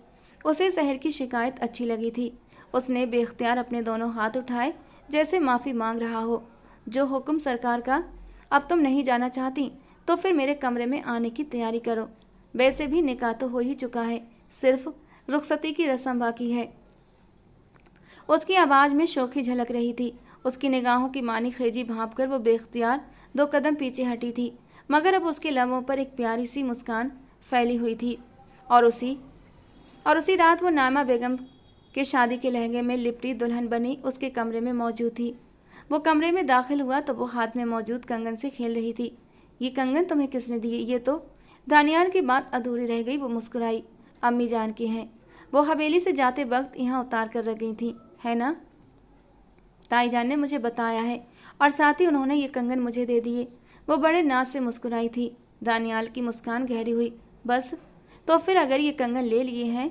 उसे शहर की शिकायत अच्छी लगी थी। उसने बेख्तियार अपने दोनों हाथ उठाए, जैसे माफ़ी मांग रहा हो। जो हुक्म सरकार का। अब तुम नहीं जाना चाहती तो फिर मेरे कमरे में आने की तैयारी करो। वैसे भी निकाह तो हो ही चुका है, सिर्फ रुखसती की रस्म बाकी है। उसकी आवाज़ में शोखी झलक रही थी। उसकी निगाहों की मानी खेजी भांप कर वो बेख्तियार 2 कदम पीछे हटी थी, मगर अब उसके लबों पर एक प्यारी सी मुस्कान फैली हुई थी। और उसी रात वो नामा बेगम के शादी के लहंगे में लिपटी दुल्हन बनी उसके कमरे में मौजूद थी। वो कमरे में दाखिल हुआ तो वो हाथ में मौजूद कंगन से खेल रही थी। ये कंगन तुम्हें किसने दिए? ये तो दानियाल की बात अधूरी रह गई। वो मुस्कुराई। अम्मी जान की हैं, वो हवेली से जाते वक्त यहाँ उतार कर रख गई थी, है ना? ताई जान ने मुझे बताया है, और साथ ही उन्होंने ये कंगन मुझे दे दिए। वो बड़े नाज से मुस्कुराई थी। दानियाल की मुस्कान गहरी हुई। बस, तो फिर अगर ये कंगन ले लिए हैं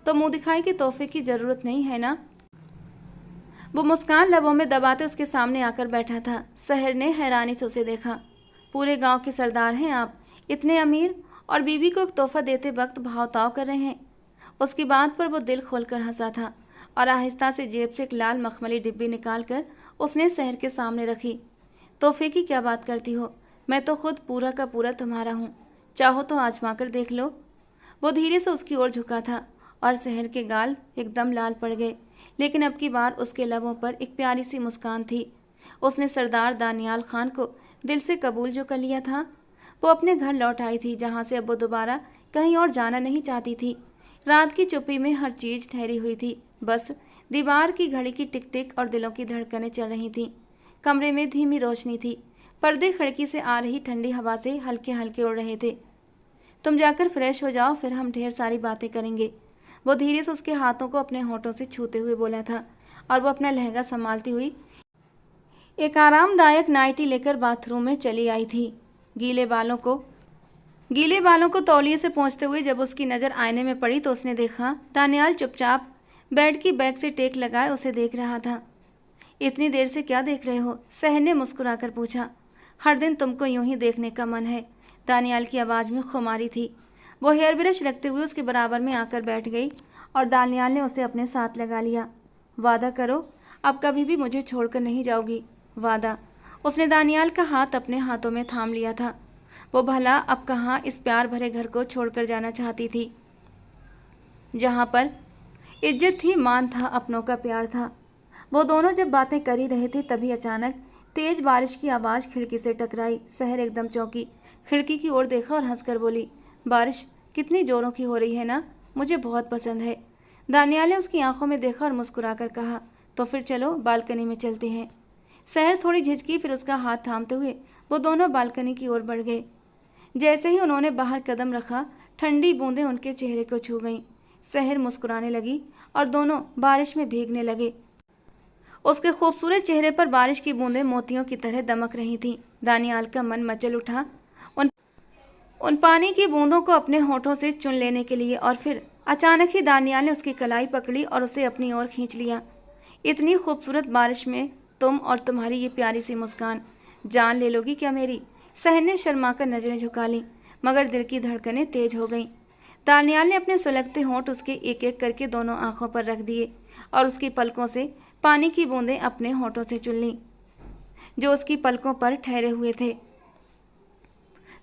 तो मुँह दिखाई के तोहफे की ज़रूरत नहीं है ना? वो मुस्कान लबों में दबाते उसके सामने आकर बैठा था। शहर ने हैरानी से उसे देखा। पूरे गांव के सरदार हैं आप, इतने अमीर, और बीवी को एक तोहफा देते वक्त भाव-ताव कर रहे हैं। उसकी बात पर वो दिल खोलकर हंसा था और आहिस्ता से जेब से एक लाल मखमली डिब्बी निकालकर उसने शहर के सामने रखी। तोहफे की क्या बात करती हो? मैं तो खुद पूरा का पूरा तुम्हारा हूँ, चाहो तो आजमा कर देख लो। वो धीरे से उसकी ओर झुका था और शहर के गाल एकदम लाल पड़ गए, लेकिन अब की बार उसके लबों पर एक प्यारी सी मुस्कान थी। उसने सरदार दानियाल खान को दिल से कबूल जो कर लिया था। वो अपने घर लौट आई थी, जहाँ से अब वो दोबारा कहीं और जाना नहीं चाहती थी। रात की चुप्पी में हर चीज़ ठहरी हुई थी। बस दीवार की घड़ी की टिक टिक और दिलों की धड़कनें चल रही थीं। कमरे में धीमी रोशनी थी। पर्दे खिड़की से आ रही ठंडी हवा से हल्के हल्के उड़ रहे थे। तुम जाकर फ्रेश हो जाओ, फिर हम ढेर सारी बातें करेंगे। वो धीरे से उसके हाथों को अपने होठों से छूते हुए बोला था, और वो अपना लहंगा संभालती हुई एक आरामदायक नाइटी लेकर बाथरूम में चली आई थी। गीले बालों को तौलिए से पोंछते हुए जब उसकी नज़र आईने में पड़ी तो उसने देखा दानियाल चुपचाप बेड की बैग से टेक लगाए उसे देख रहा था। इतनी देर से क्या देख रहे हो? शहर ने मुस्कुराकर पूछा। हर दिन तुमको यूं ही देखने का मन है। दानियाल की आवाज़ में खुमारी थी। वो हेयर ब्रश रखते हुए उसके बराबर में आकर बैठ गई और दानियाल ने उसे अपने साथ लगा लिया। वादा करो, अब कभी भी मुझे छोड़कर नहीं जाओगी। वादा। उसने दानियाल का हाथ अपने हाथों में थाम लिया था। वो भला अब कहाँ इस प्यार भरे घर को छोड़कर जाना चाहती थी, जहाँ पर इज्जत थी, मान था, अपनों का प्यार था। वो दोनों जब बातें कर ही रहे थे तभी अचानक तेज बारिश की आवाज़ खिड़की से टकराई। शहर एकदम चौंकी, खिड़की की ओर देखा और हंसकर बोली, बारिश कितनी जोरों की हो रही है ना? मुझे बहुत पसंद है। दानियाल ने उसकी आंखों में देखा और मुस्कुराकर कहा, तो फिर चलो बालकनी में चलते हैं। शहर थोड़ी झिझकी, फिर उसका हाथ थामते हुए वो दोनों बालकनी की ओर बढ़ गए। जैसे ही उन्होंने बाहर कदम रखा, ठंडी बूंदें उनके चेहरे को छू गईं। शहर मुस्कुराने लगी और दोनों बारिश में भीगने लगे। उसके खूबसूरत चेहरे पर बारिश की बूंदें मोतियों की तरह दमक रही थीं। दानियाल का मन मचल उठा उन पानी की बूंदों को अपने होठों से चुन लेने के लिए, और फिर अचानक ही दानियाल ने उसकी कलाई पकड़ी और उसे अपनी ओर खींच लिया। इतनी खूबसूरत बारिश में तुम और तुम्हारी ये प्यारी सी मुस्कान, जान ले लोगी क्या मेरी? शहर ने शर्माकर नजरें झुका लीं, मगर दिल की धड़कनें तेज हो गईं। दानियाल ने अपने सुलगते होंठ उसके एक एक करके दोनों आंखों पर रख दिए और उसकी पलकों से पानी की बूंदें अपने होठों से चुन लीं, जो उसकी पलकों पर ठहरे हुए थे।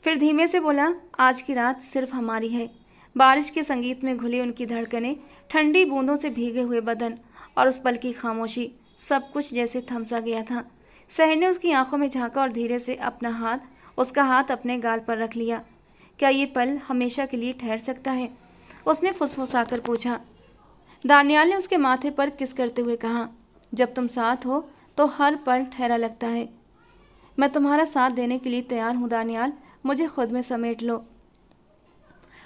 फिर धीमे से बोला, आज की रात सिर्फ हमारी है। बारिश के संगीत में घुली उनकी धड़कनें, ठंडी बूंदों से भीगे हुए बदन और उस पल की खामोशी, सब कुछ जैसे थम सा गया था। शहर ने उसकी आंखों में झांका और धीरे से उसका हाथ अपने गाल पर रख लिया। क्या ये पल हमेशा के लिए ठहर सकता है? उसने फुसफुसाकर पूछा। दानियाल ने उसके माथे पर किस करते हुए कहा, जब तुम साथ हो तो हर पल ठहरा लगता है। मैं तुम्हारा साथ देने के लिए तैयार हूँ दानियाल, मुझे खुद में समेट लो।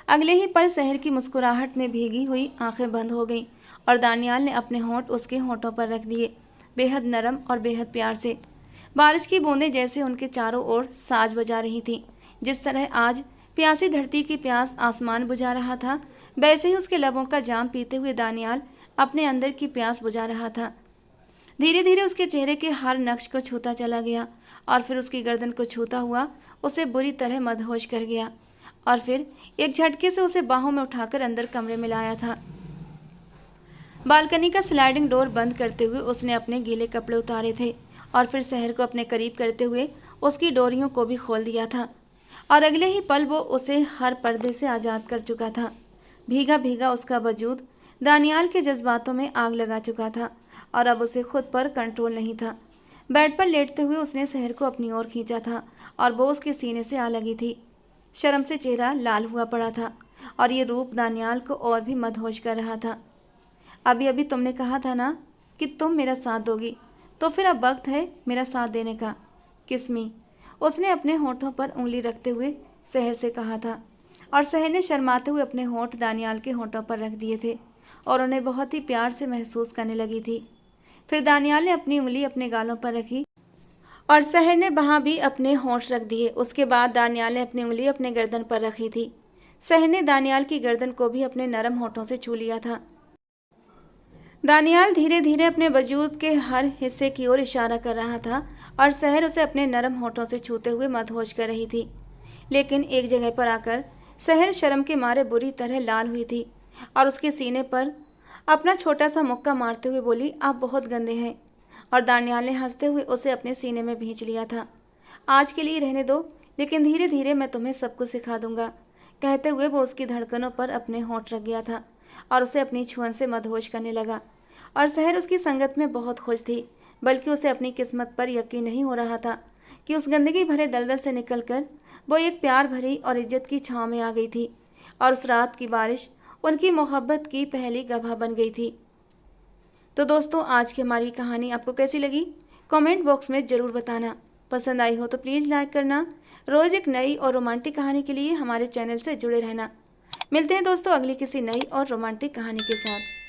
अगले ही पल शहर की मुस्कुराहट में भीगी हुई आंखें बंद हो गईं और दानियाल ने अपने होंठ उसके होंठों पर रख दिए, बेहद नरम और बेहद प्यार से। बारिश की बूंदें जैसे उनके चारों ओर साज बजा रही थीं। जिस तरह आज प्यासी धरती की प्यास आसमान बुझा रहा था, वैसे ही उसके लबों का जाम पीते हुए दानियाल अपने अंदर की प्यास बुझा रहा था। धीरे धीरे उसके चेहरे के हर नक्श को छूता चला गया और फिर उसकी गर्दन को छूता हुआ उसे बुरी तरह मदहोश कर गया और फिर एक झटके से उसे बाहों में उठाकर अंदर कमरे में लाया था। बालकनी का स्लाइडिंग डोर बंद करते हुए उसने अपने गीले कपड़े उतारे थे और फिर शहर को अपने करीब करते हुए उसकी डोरियों को भी खोल दिया था और अगले ही पल वो उसे हर पर्दे से आज़ाद कर चुका था। भीगा भीगा उसका वजूद दानियाल के जज्बातों में आग लगा चुका था और अब उसे खुद पर कंट्रोल नहीं था। बेड पर लेटते हुए उसने शहर को अपनी ओर खींचा था और वो उसके सीने से आ लगी थी। शर्म से चेहरा लाल हुआ पड़ा था और ये रूप दानियाल को और भी मदहोश कर रहा था। अभी अभी तुमने कहा था ना कि तुम मेरा साथ दोगी, तो फिर अब वक्त है मेरा साथ देने का। किस्मी, उसने अपने होठों पर उंगली रखते हुए शहर से कहा था और शहर ने शर्माते हुए अपने होठ दानियाल के होठों पर रख दिए थे और उन्हें बहुत ही प्यार से महसूस करने लगी थी। फिर दानियाल ने अपनी उंगली अपने गालों पर रखी और शहर ने वहाँ भी अपने होंठ रख दिए। उसके बाद दानियाल ने अपनी उंगली अपने गर्दन पर रखी थी। शहर ने दानियाल की गर्दन को भी अपने नरम होठों से छू लिया था। दानियाल धीरे धीरे अपने वजूद के हर हिस्से की ओर इशारा कर रहा था और शहर उसे अपने नरम होठों से छूते हुए मदहोश कर रही थी। लेकिन एक जगह पर आकर शहर शर्म के मारे बुरी तरह लाल हुई थी और उसके सीने पर अपना छोटा सा मुक्का मारते हुए बोली, आप बहुत गंदे हैं। और दानियाल ने हंसते हुए उसे अपने सीने में भींच लिया था। आज के लिए रहने दो, लेकिन धीरे धीरे मैं तुम्हें सब कुछ सिखा दूंगा। कहते हुए वो उसकी धड़कनों पर अपने होंठ रख गया था और उसे अपनी छुअन से मदहोश करने लगा। और शहर उसकी संगत में बहुत खुश थी, बल्कि उसे अपनी किस्मत पर यकीन नहीं हो रहा था कि उस गंदगी भरे दलदल से निकलकर वो एक प्यार भरी और इज्जत की छाँव में आ गई थी और उस रात की बारिश उनकी मोहब्बत की पहली गवाह बन गई थी। तो दोस्तों, आज की हमारी कहानी आपको कैसी लगी कमेंट बॉक्स में ज़रूर बताना। पसंद आई हो तो प्लीज़ लाइक करना। रोज़ एक नई और रोमांटिक कहानी के लिए हमारे चैनल से जुड़े रहना। मिलते हैं दोस्तों अगली किसी नई और रोमांटिक कहानी के साथ।